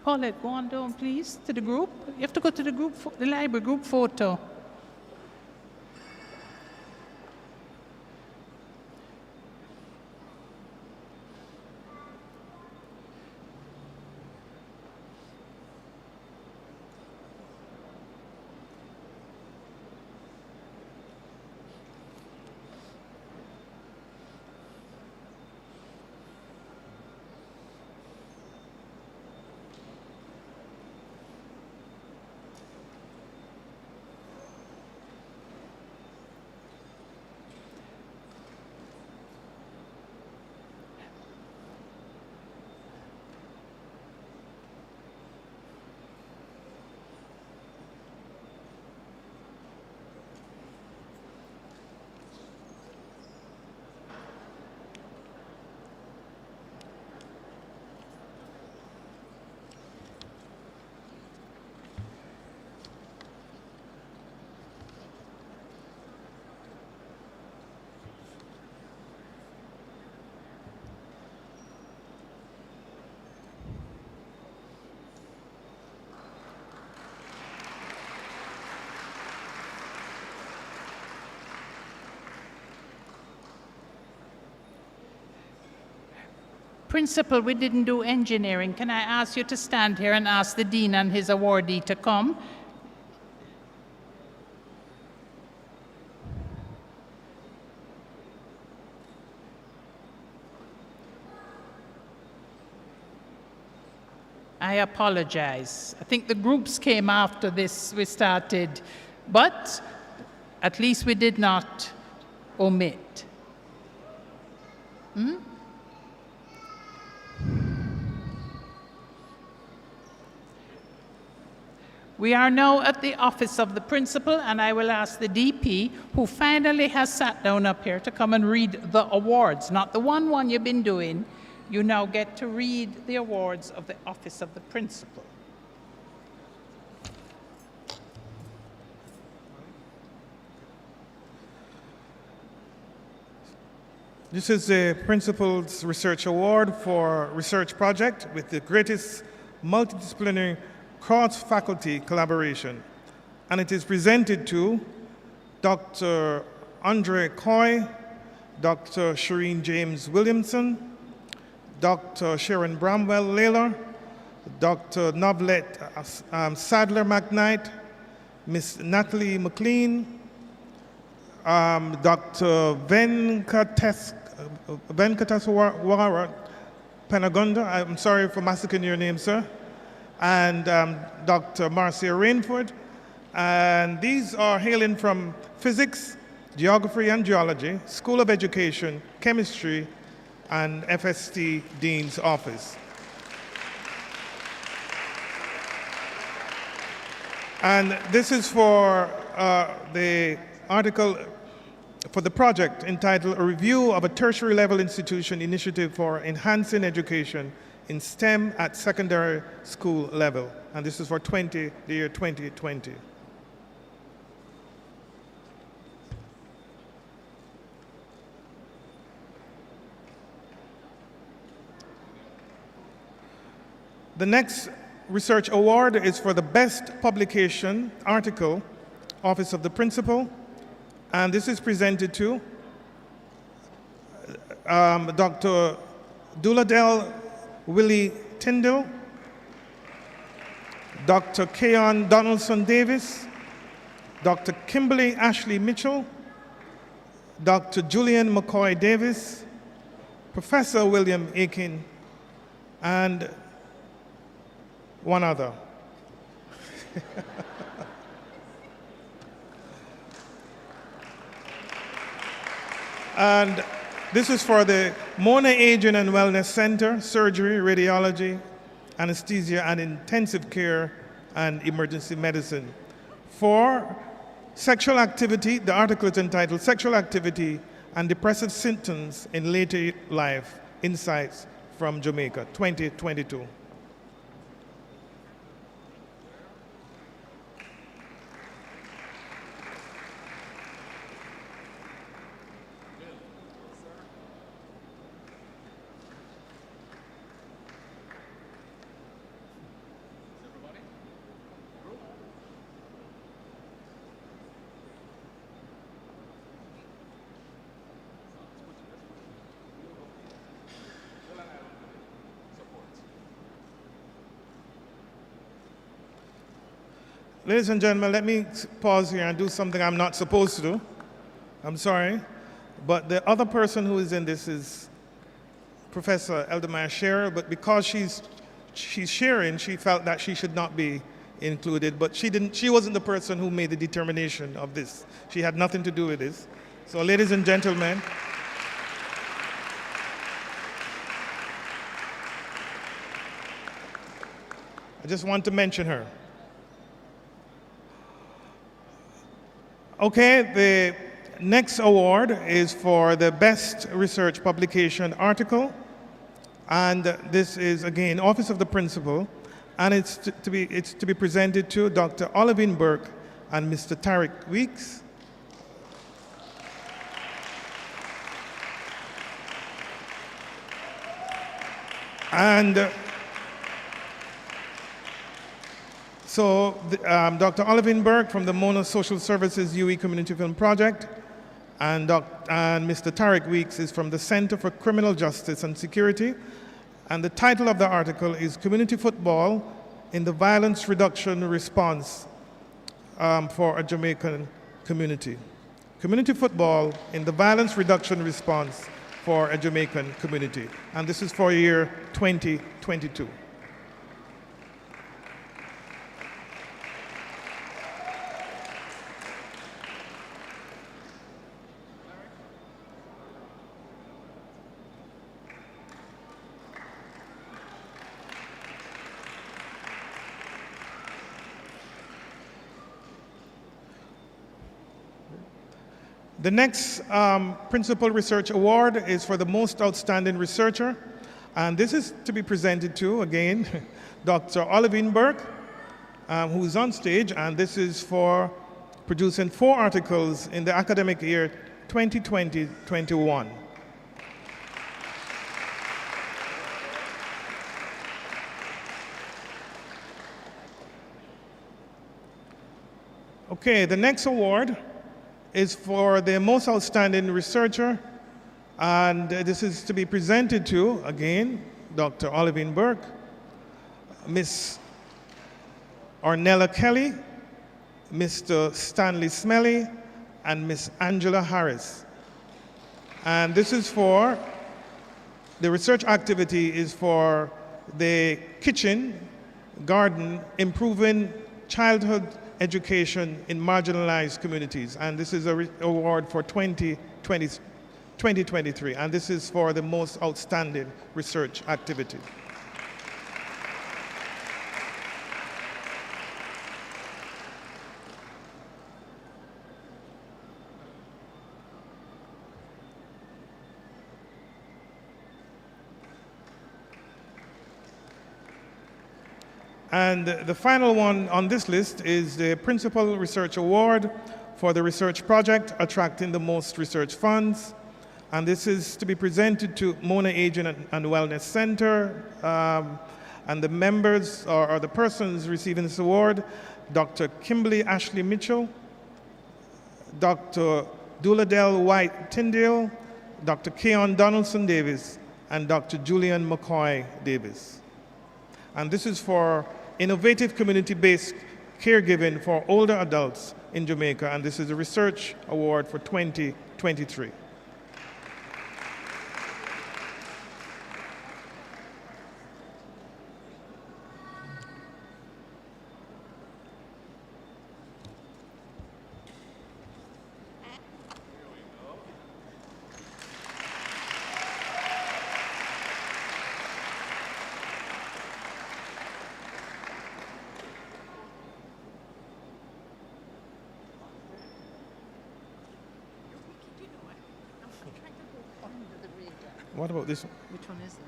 Paulette, go on down, please, to the group. You have to go to the group, the library group photo. Principal, we didn't do engineering. Can I ask you to stand here and ask the dean and his awardee to come? I apologize. I think the groups came after this, we started, but at least we did not omit. We are now at the office of the principal, and I will ask the DP, who finally has sat down up here, to come and read the awards, not the one you've been doing. You now get to read the awards of the office of the principal. This is the Principal's Research Award for Research Project with the greatest multidisciplinary cross-faculty collaboration. And it is presented to Dr. Andre Coy, Dr. Shireen James Williamson, Dr. Sharon Bramwell Layler, Dr. Novlet Sadler McKnight, Ms. Natalie McLean, Dr. Venkataswara Panagunda, I'm sorry for massacring your name, sir, and Dr. Marcia Rainford. And these are hailing from physics, geography and geology, School of Education, chemistry, and FST Dean's Office. And this is for the article for the project entitled "A Review of a Tertiary Level Institution Initiative for Enhancing Education in STEM at secondary school level. And this is for the year 2020. The next research award is for the best publication article, Office of the Principal, and this is presented to Dr. Duladel Willie Tyndall, Dr. Keon Donaldson Davis, Dr. Kimberly Ashley Mitchell, Dr. Julian McCoy Davis, Professor William Aiken, and one other. And this is for the Mona Aging and Wellness Center, Surgery, Radiology, Anesthesia and Intensive Care and Emergency Medicine. For sexual activity, the article is entitled Sexual Activity and Depressive Symptoms in Later Life, Insights from Jamaica, 2022. Ladies and gentlemen, let me pause here and do something I'm not supposed to do. I'm sorry. But the other person who is in this is Professor Eldemire Shearer, but because she's sharing, she felt that she should not be included, but she wasn't the person who made the determination of this. She had nothing to do with this. So ladies and gentlemen, I just want to mention her. Okay, the next award is for the Best Research Publication Article, and this is, again, Office of the Principal, and it's to be presented to Dr. Olivine Burke and Mr. Tariq Weeks. And so Dr. Olivine Burke from the Mona Social Services UE Community Film Project, and Mr. Tariq Weeks is from the Center for Criminal Justice and Security. And the title of the article is Community Football in the Violence Reduction Response for a Jamaican Community. Community Football in the Violence Reduction Response for a Jamaican Community. And this is for year 2022. The next Principal Research Award is for the Most Outstanding Researcher, and this is to be presented to, again, Dr. Olivine Burke, who is on stage, and this is for producing 4 articles in the academic year 2020-21. Okay, the next award is for the Most Outstanding Researcher, and this is to be presented to, again, Dr. Olivine Burke, Miss Ornella Kelly, Mr. Stanley Smelly, and Miss Angela Harris. And this is for, the research activity is for the kitchen, garden, improving childhood education in marginalized communities. And this is an award for 2023, and this is for the most outstanding research activity. And the final one on this list is the Principal Research Award for the research project attracting the most research funds. And this is to be presented to Mona Aging and Wellness Center. And the members or the persons receiving this award, Dr. Kimberly Ashley Mitchell, Dr. Duladell White Tyndale, Dr. Keon Donaldson Davis, and Dr. Julian McCoy Davis. And this is for innovative community-based caregiving for older adults in Jamaica, and this is a research award for 2023. What about this one? Which one is this?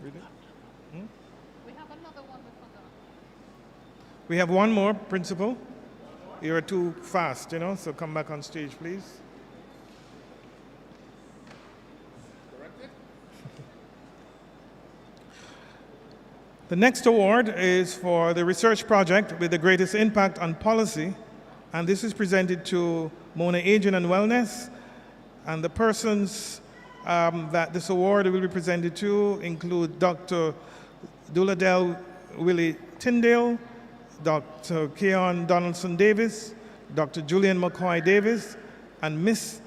Read it. Hmm? We have another one we forgot. We have one more, Principal. You're too fast, so come back on stage, please. The next award is for the research project with the greatest impact on policy, and this is presented to Mona Aging and Wellness, and the persons that this award will be presented to include Dr. Duladell Willie Tyndale, Dr. Keon Donaldson Davis, Dr. Julian McCoy Davis, and Miss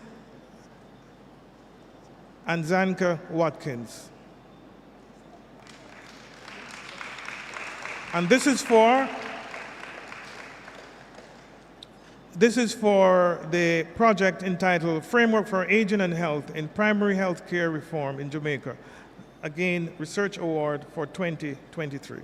Anzanka Watkins. And this is for the project entitled Framework for Aging and Health in Primary Health Care Reform in Jamaica. Again, Research Award for 2023.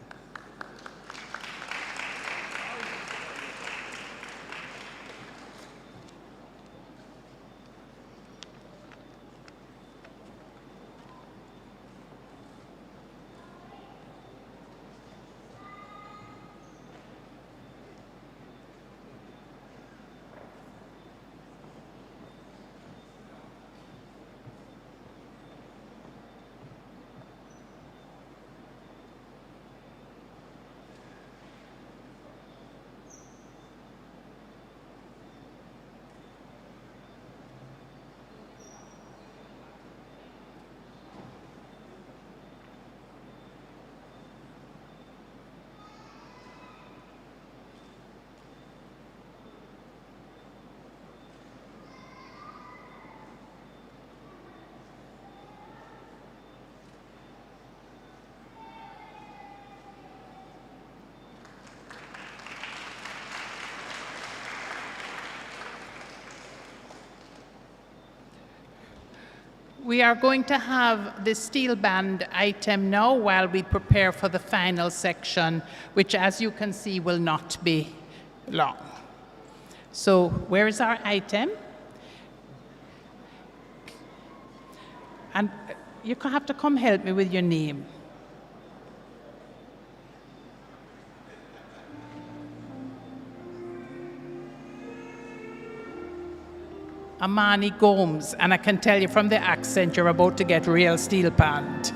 We are going to have the steel band item now while we prepare for the final section, which, as you can see, will not be long. So where is our item? And you have to come help me with your name. Amani Gomes, and I can tell you from the accent you're about to get real steel panned.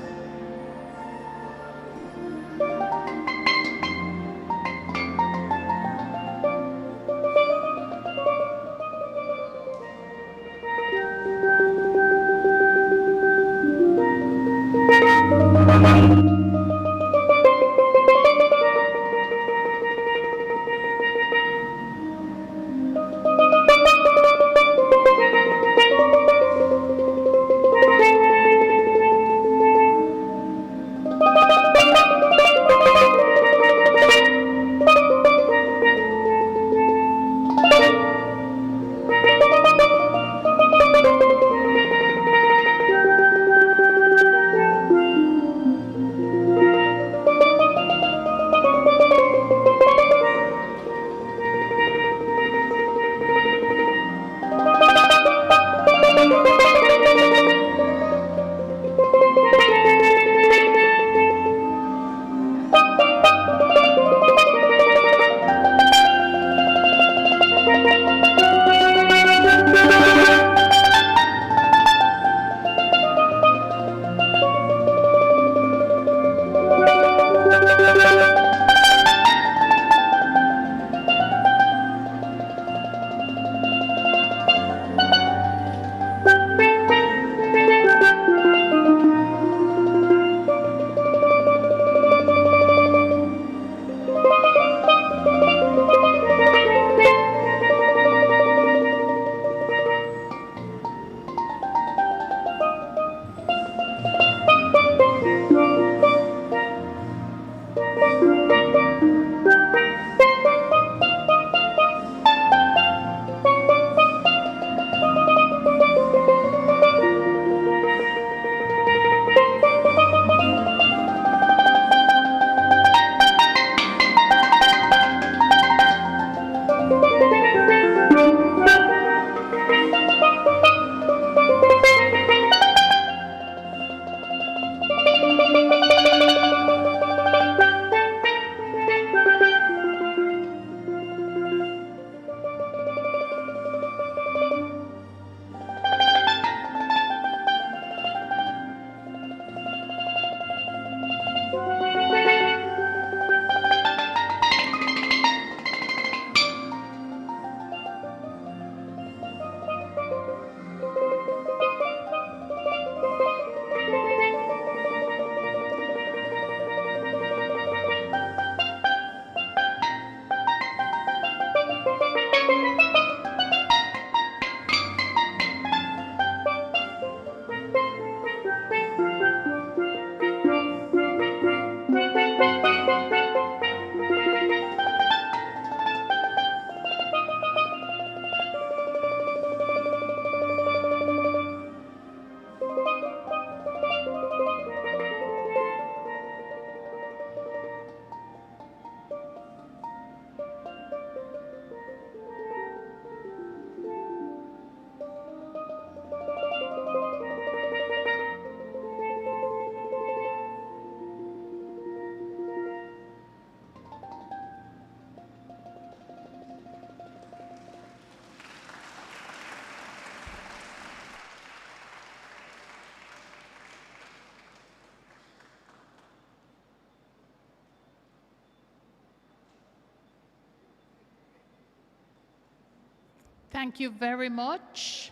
Thank you very much.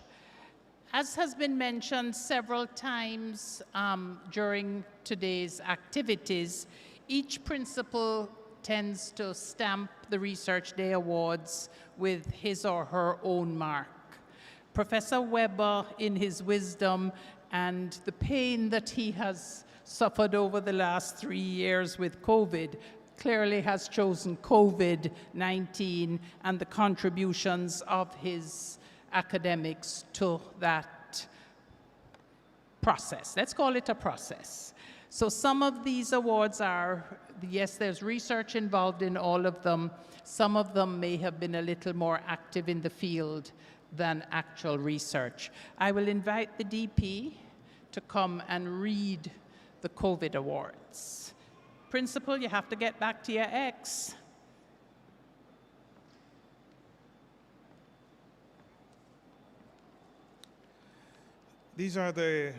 As has been mentioned several times during today's activities, each principal tends to stamp the Research Day Awards with his or her own mark. Professor Weber, in his wisdom and the pain that he has suffered over the last 3 years with COVID, clearly has chosen COVID-19 and the contributions of his academics to that process. Let's call it a process. So some of these awards are, yes, there's research involved in all of them. Some of them may have been a little more active in the field than actual research. I will invite the DP to come and read the COVID awards. Principal, you have to get back to your ex. These are the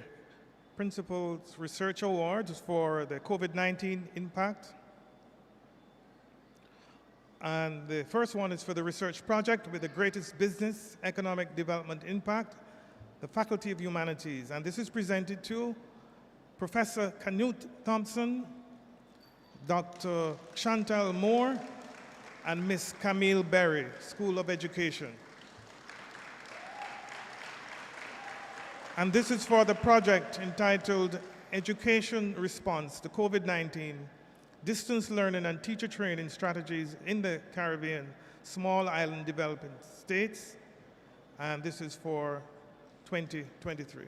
Principal's Research Awards for the COVID-19 impact. And the first one is for the research project with the greatest business economic development impact, the Faculty of Humanities. And this is presented to Professor Canute Thompson, Dr. Chantal Moore, and Miss Camille Berry, School of Education. And this is for the project entitled Education Response to COVID-19, Distance Learning and Teacher Training Strategies in the Caribbean, Small Island Developing States. And this is for 2023.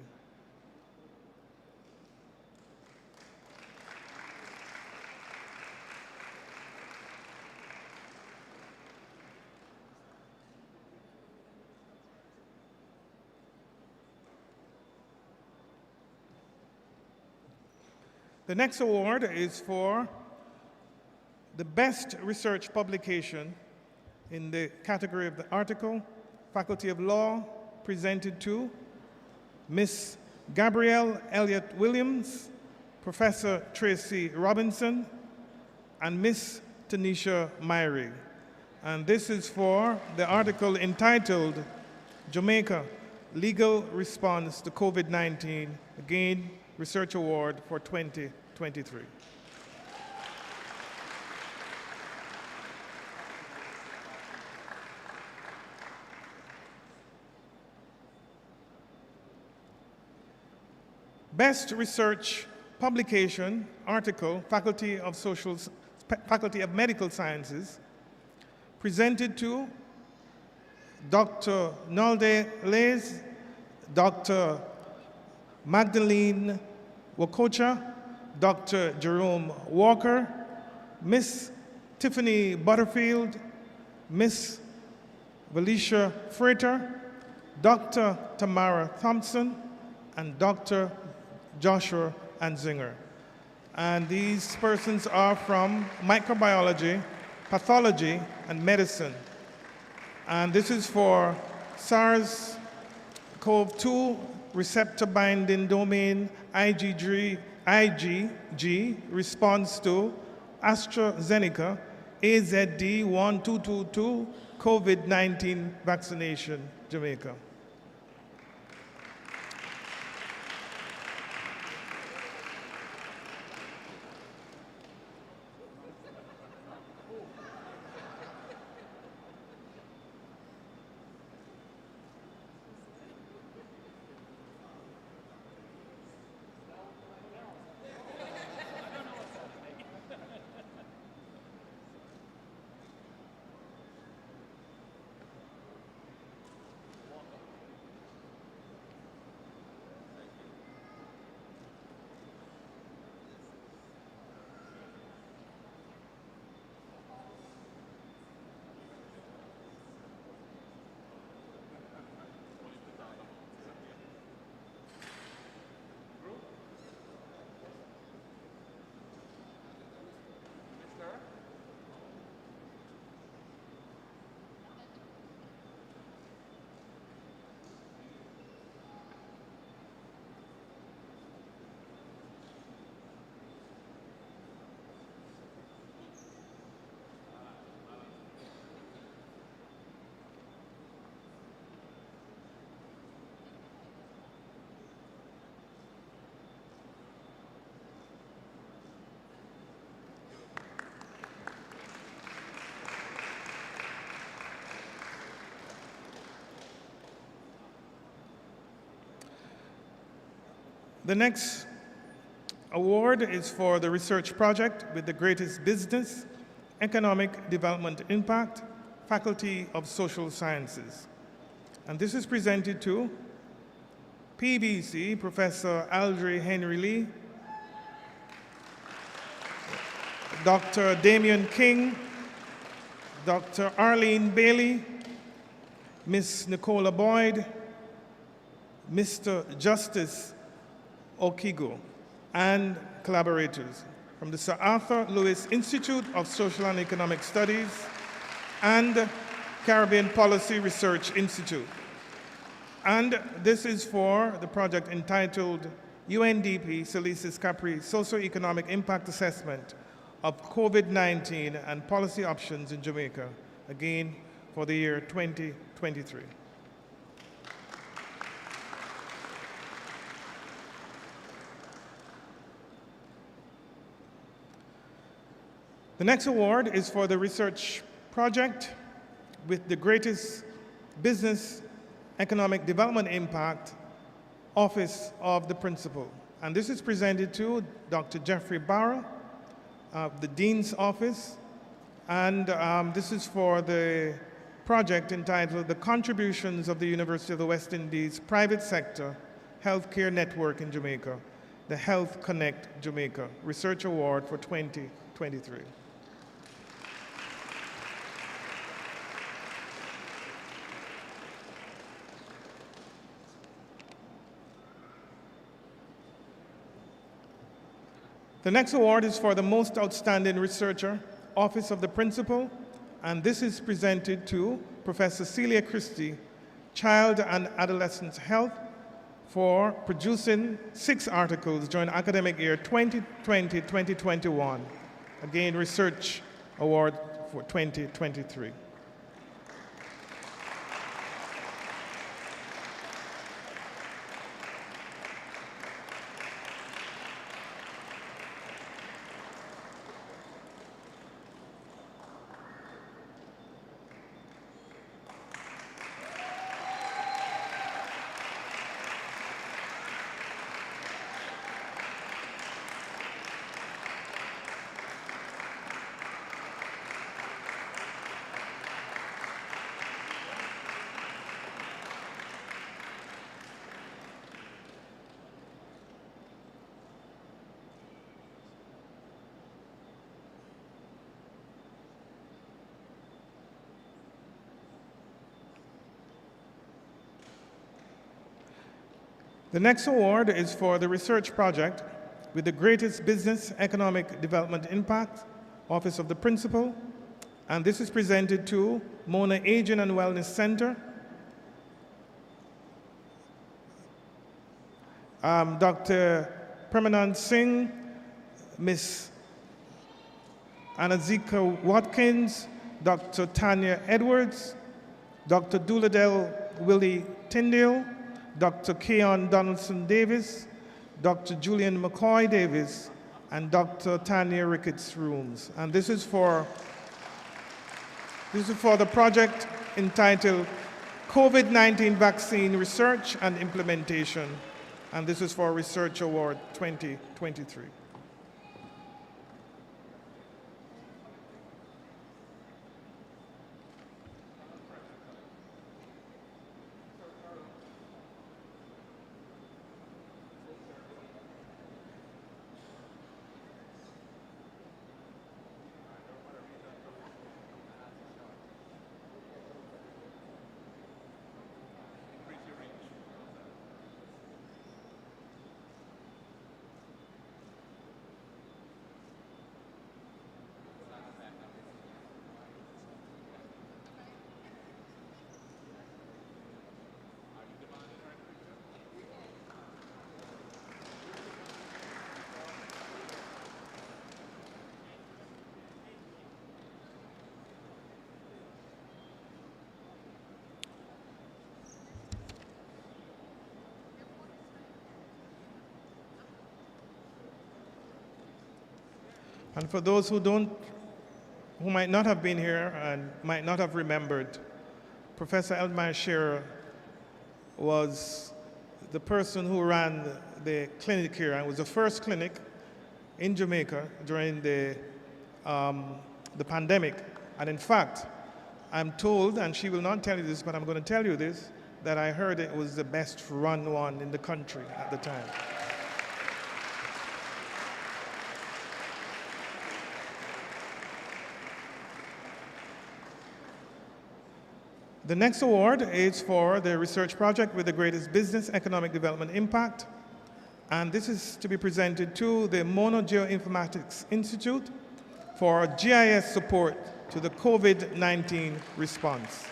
The next award is for the best research publication in the category of the article, Faculty of Law, presented to Miss Gabrielle Elliott Williams, Professor Tracy Robinson, and Miss Tanisha Myrie. And this is for the article entitled Jamaica, Legal Response to COVID-19, again, Research Award for 2023. Best Research Publication, Article, Faculty of Medical Sciences, presented to Dr. Nalde Lees, Dr. Magdalene Wakocha, Dr. Jerome Walker, Miss Tiffany Butterfield, Miss Valicia Frater, Dr. Tamara Thompson, and Dr. Joshua Anzinger. And these persons are from microbiology, pathology, and medicine. And this is for SARS-CoV-2 receptor binding domain IgG response to AstraZeneca AZD1222 COVID-19 vaccination, Jamaica. The next award is for the research project with the greatest business, economic development impact, Faculty of Social Sciences. And this is presented to PVC, Professor Aldry Henry Lee, Dr. Damian King, Dr. Arlene Bailey, Ms. Nicola Boyd, Mr. Justice Okigo, and collaborators from the Sir Arthur Lewis Institute of Social and Economic Studies and Caribbean Policy Research Institute. And this is for the project entitled UNDP Salisis Capri Socioeconomic Impact Assessment of COVID-19 and Policy Options in Jamaica, again for the year 2023. The next award is for the research project with the greatest business economic development impact, Office of the Principal. And this is presented to Dr. Jeffrey Barra of the Dean's Office. And this is for the project entitled The Contributions of the University of the West Indies Private Sector Healthcare Network in Jamaica, the Health Connect Jamaica Research Award for 2023. The next award is for the Most Outstanding Researcher, Office of the Principal, and this is presented to Professor Celia Christie, Child and Adolescent Health, for producing 6 articles during academic year 2020-2021. Again, Research Award for 2023. The next award is for the research project with the greatest business economic development impact, Office of the Principal, and this is presented to Mona Aging and Wellness Center, Dr. Premanand Singh, Ms. Anazika Watkins, Dr. Tanya Edwards, Dr. Dooladell Willie Tyndale, Dr. Keon Donaldson Davis, Dr. Julian McCoy Davis, and Dr. Tanya Ricketts Rooms. And this is for the project entitled COVID-19 Vaccine Research and Implementation. And this is for Research Award 2023. And for those who might not have been here and might not have remembered, Professor Eldmaier Shearer was the person who ran the clinic here, and it was the first clinic in Jamaica during the pandemic. And in fact, I'm told, and she will not tell you this, but I'm going to tell you this, that I heard it was the best run one in the country at the time. The next award is for the research project with the greatest business economic development impact. And this is to be presented to the Mona Geoinformatics Institute for GIS support to the COVID-19 response.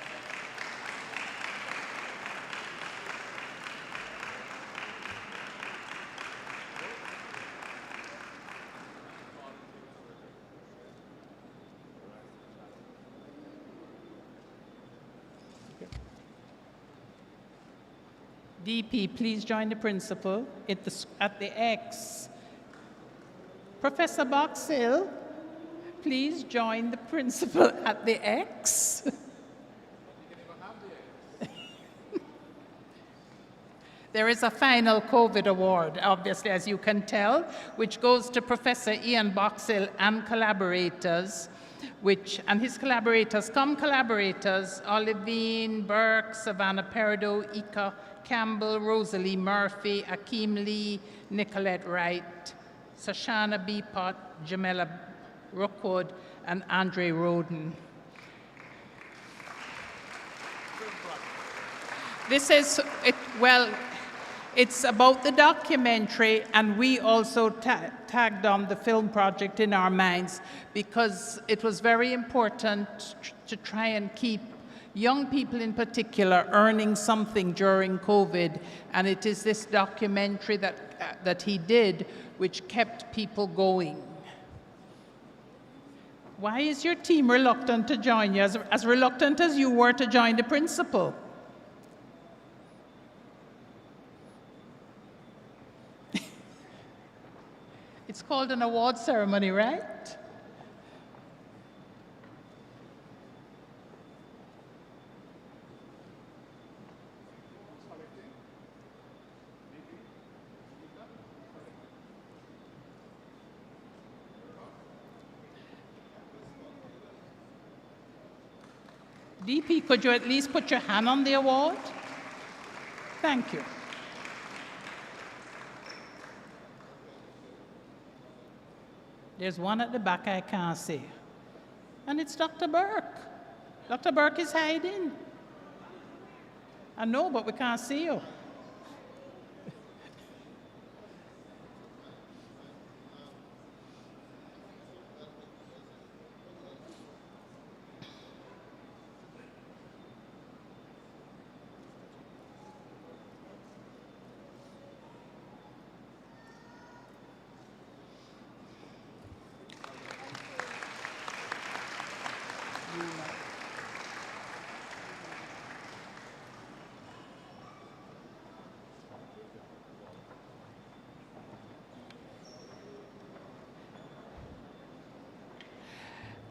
DP, please join the principal at the X. Professor Boxill, please join the principal at the X. There is a final COVID award, obviously, as you can tell, which goes to Professor Ian Boxill and collaborators, and his collaborators, Olivine Burke, Savannah Peridot, Ika Campbell, Rosalie Murphy, Akeem Lee, Nicolette Wright, Sashana B. Pott, Jamela Rookwood, and Andre Roden. This is, it's about the documentary, and we also tagged on the film project in our minds because it was very important to try and keep young people in particular earning something during COVID, and it is this documentary that he did which kept people going. Why is your team reluctant to join you, as reluctant as you were to join the principal? It's called an award ceremony, right? DP, could you at least put your hand on the award? Thank you. There's one at the back I can't see. And it's Dr. Burke. Dr. Burke is hiding. I know, but we can't see you.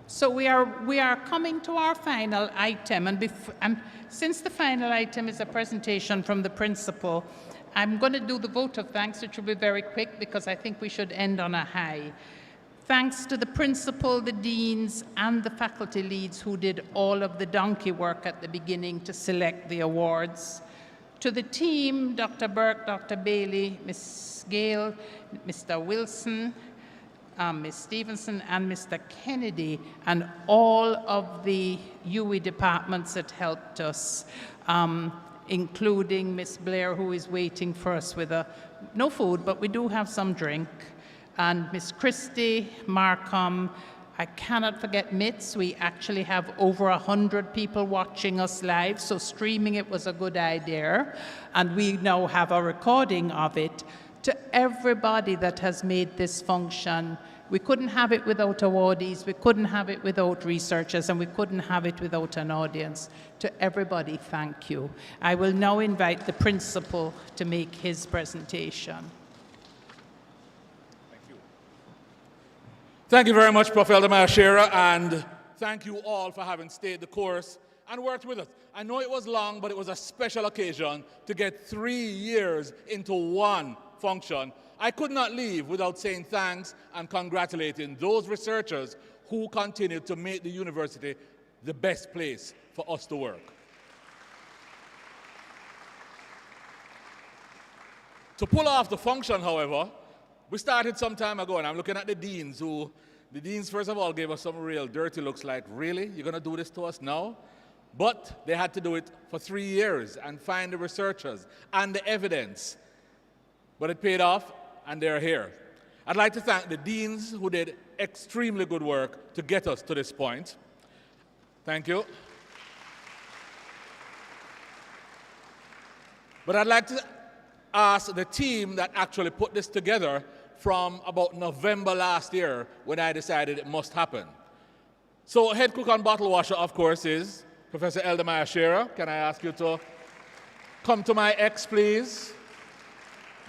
So we are coming to our final item, and since the final item is a presentation from the principal, I'm going to do the vote of thanks, which will be very quick because I think we should end on a high. Thanks to the principal, the deans, and the faculty leads who did all of the donkey work at the beginning to select the awards. To the team, Dr. Burke, Dr. Bailey, Ms. Gale, Mr. Wilson, Ms. Stevenson, and Mr. Kennedy, and all of the UWI departments that helped us, including Ms. Blair, who is waiting for us with no food, but we do have some drink, and Ms. Christie, Markham. I cannot forget MITS. We actually have over 100 people watching us live, so streaming it was a good idea, and we now have a recording of it. To everybody that has made this function, we couldn't have it without awardees, we couldn't have it without researchers, and we couldn't have it without an audience. To everybody, thank you. I will now invite the principal to make his presentation. Thank you very much, Prof. Eldemar Shearer, and thank you all for having stayed the course and worked with us. I know it was long, but it was a special occasion to get 3 years into one function. I could not leave without saying thanks and congratulating those researchers who continue to make the university the best place for us to work. To pull off the function, however, we started some time ago, and I'm looking at the deans the deans, first of all, gave us some real dirty looks like, really? You're going to do this to us now? But they had to do it for 3 years and find the researchers and the evidence. But it paid off, and they're here. I'd like to thank the deans who did extremely good work to get us to this point. Thank you. But I'd like to ask the team that actually put this together from about November last year when I decided it must happen. So head cook and bottle washer, of course, is Professor Eldemire Shearer. Can I ask you to come to my X, please?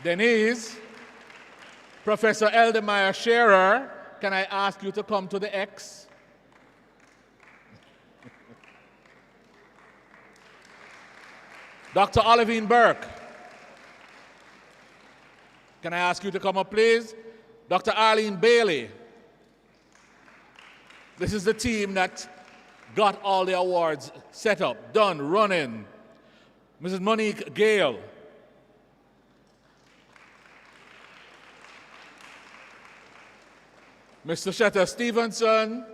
Denise. Professor Eldemire Shearer, can I ask you to come to the X? Dr. Olivine Burke, can I ask you to come up, please? Dr. Arlene Bailey. This is the team that got all the awards set up, done, running. Mrs. Monique Gale. Mr. Shetta Stevenson,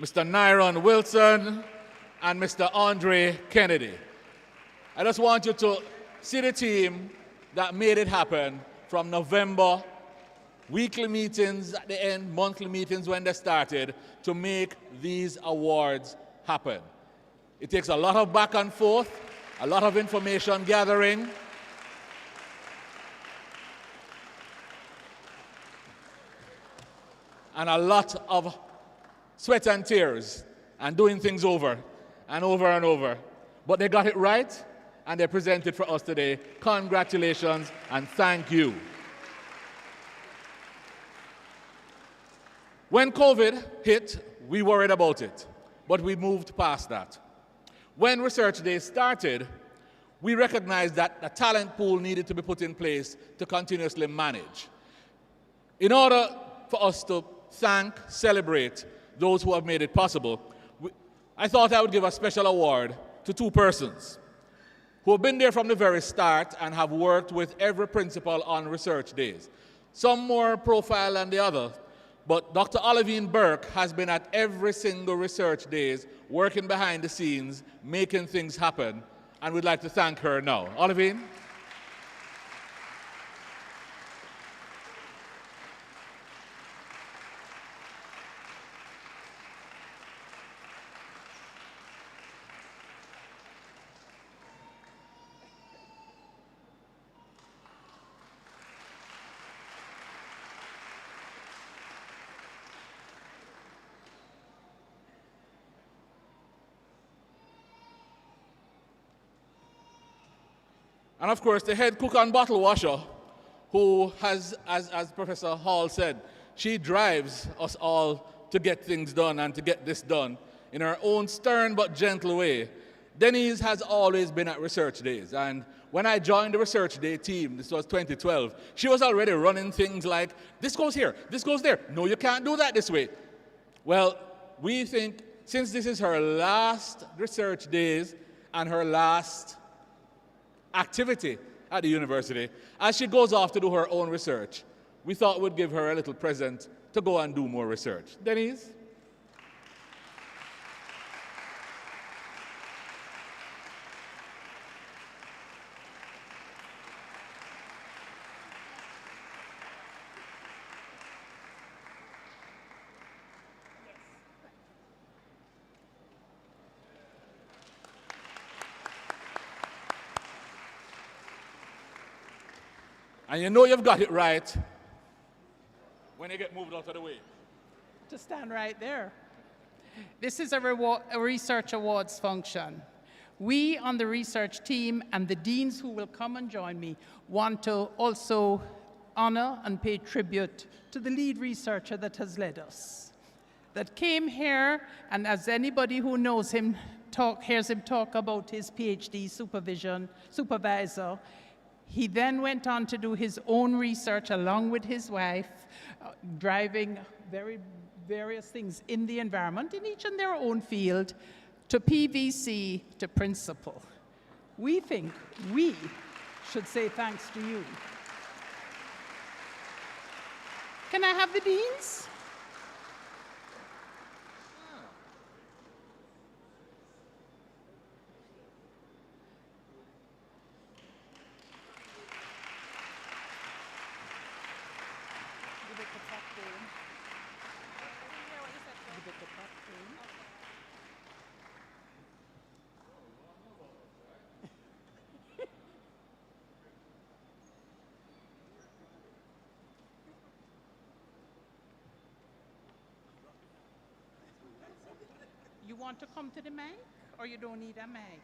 Mr. Nyron Wilson, and Mr. Andre Kennedy. I just want you to see the team that made it happen from November, weekly meetings at the end, monthly meetings when they started, to make these awards happen. It takes a lot of back and forth, a lot of information gathering, and a lot of sweat and tears and doing things over and over and over. But they got it right, and they presented for us today. Congratulations and thank you. When COVID hit, we worried about it, but we moved past that. When Research Day started, we recognized that a talent pool needed to be put in place to continuously manage. In order for us to thank, celebrate those who have made it possible, I thought I would give a special award to 2 persons who have been there from the very start and have worked with every principal on research days. Some more profile than the other, but Dr. Olivine Burke has been at every single research days, working behind the scenes, making things happen, and we'd like to thank her now. Olivine? And of course, the head cook and bottle washer, who has, as Professor Hall said, she drives us all to get things done and to get this done in her own stern but gentle way. Denise has always been at Research Days, and when I joined the Research Day team, this was 2012, she was already running things like, this goes here, this goes there. No, you can't do that this way. Well, we think since this is her last Research Days and her last activity at the university, as she goes off to do her own research, we thought we'd give her a little present to go and do more research. Denise? And you know you've got it right when you get moved out of the way. To stand right there. This is a research awards function. We on the research team and the deans who will come and join me want to also honor and pay tribute to the lead researcher that has led us. that came here, and as anybody who knows him hears him talk about his PhD supervisor, he then went on to do his own research along with his wife, driving various things in the environment, in each in their own field, to PVC, to principal. We think we should say thanks to you. Can I have the deans? You want to come to the mic, or you don't need a mic?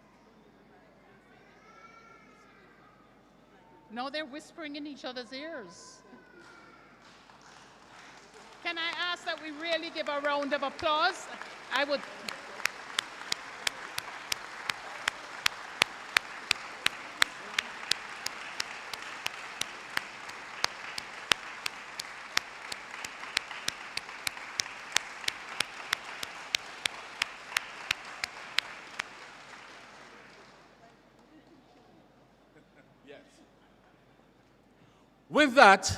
No, they're whispering in each other's ears. Can I ask that we really give a round of applause? I would. With that,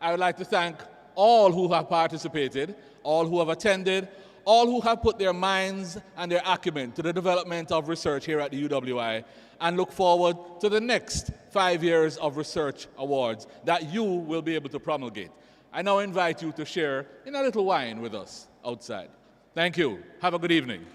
I would like to thank all who have participated, all who have attended, all who have put their minds and their acumen to the development of research here at the UWI, and look forward to the next 5 years of research awards that you will be able to promulgate. I now invite you to share in a little wine with us outside. Thank you. Have a good evening.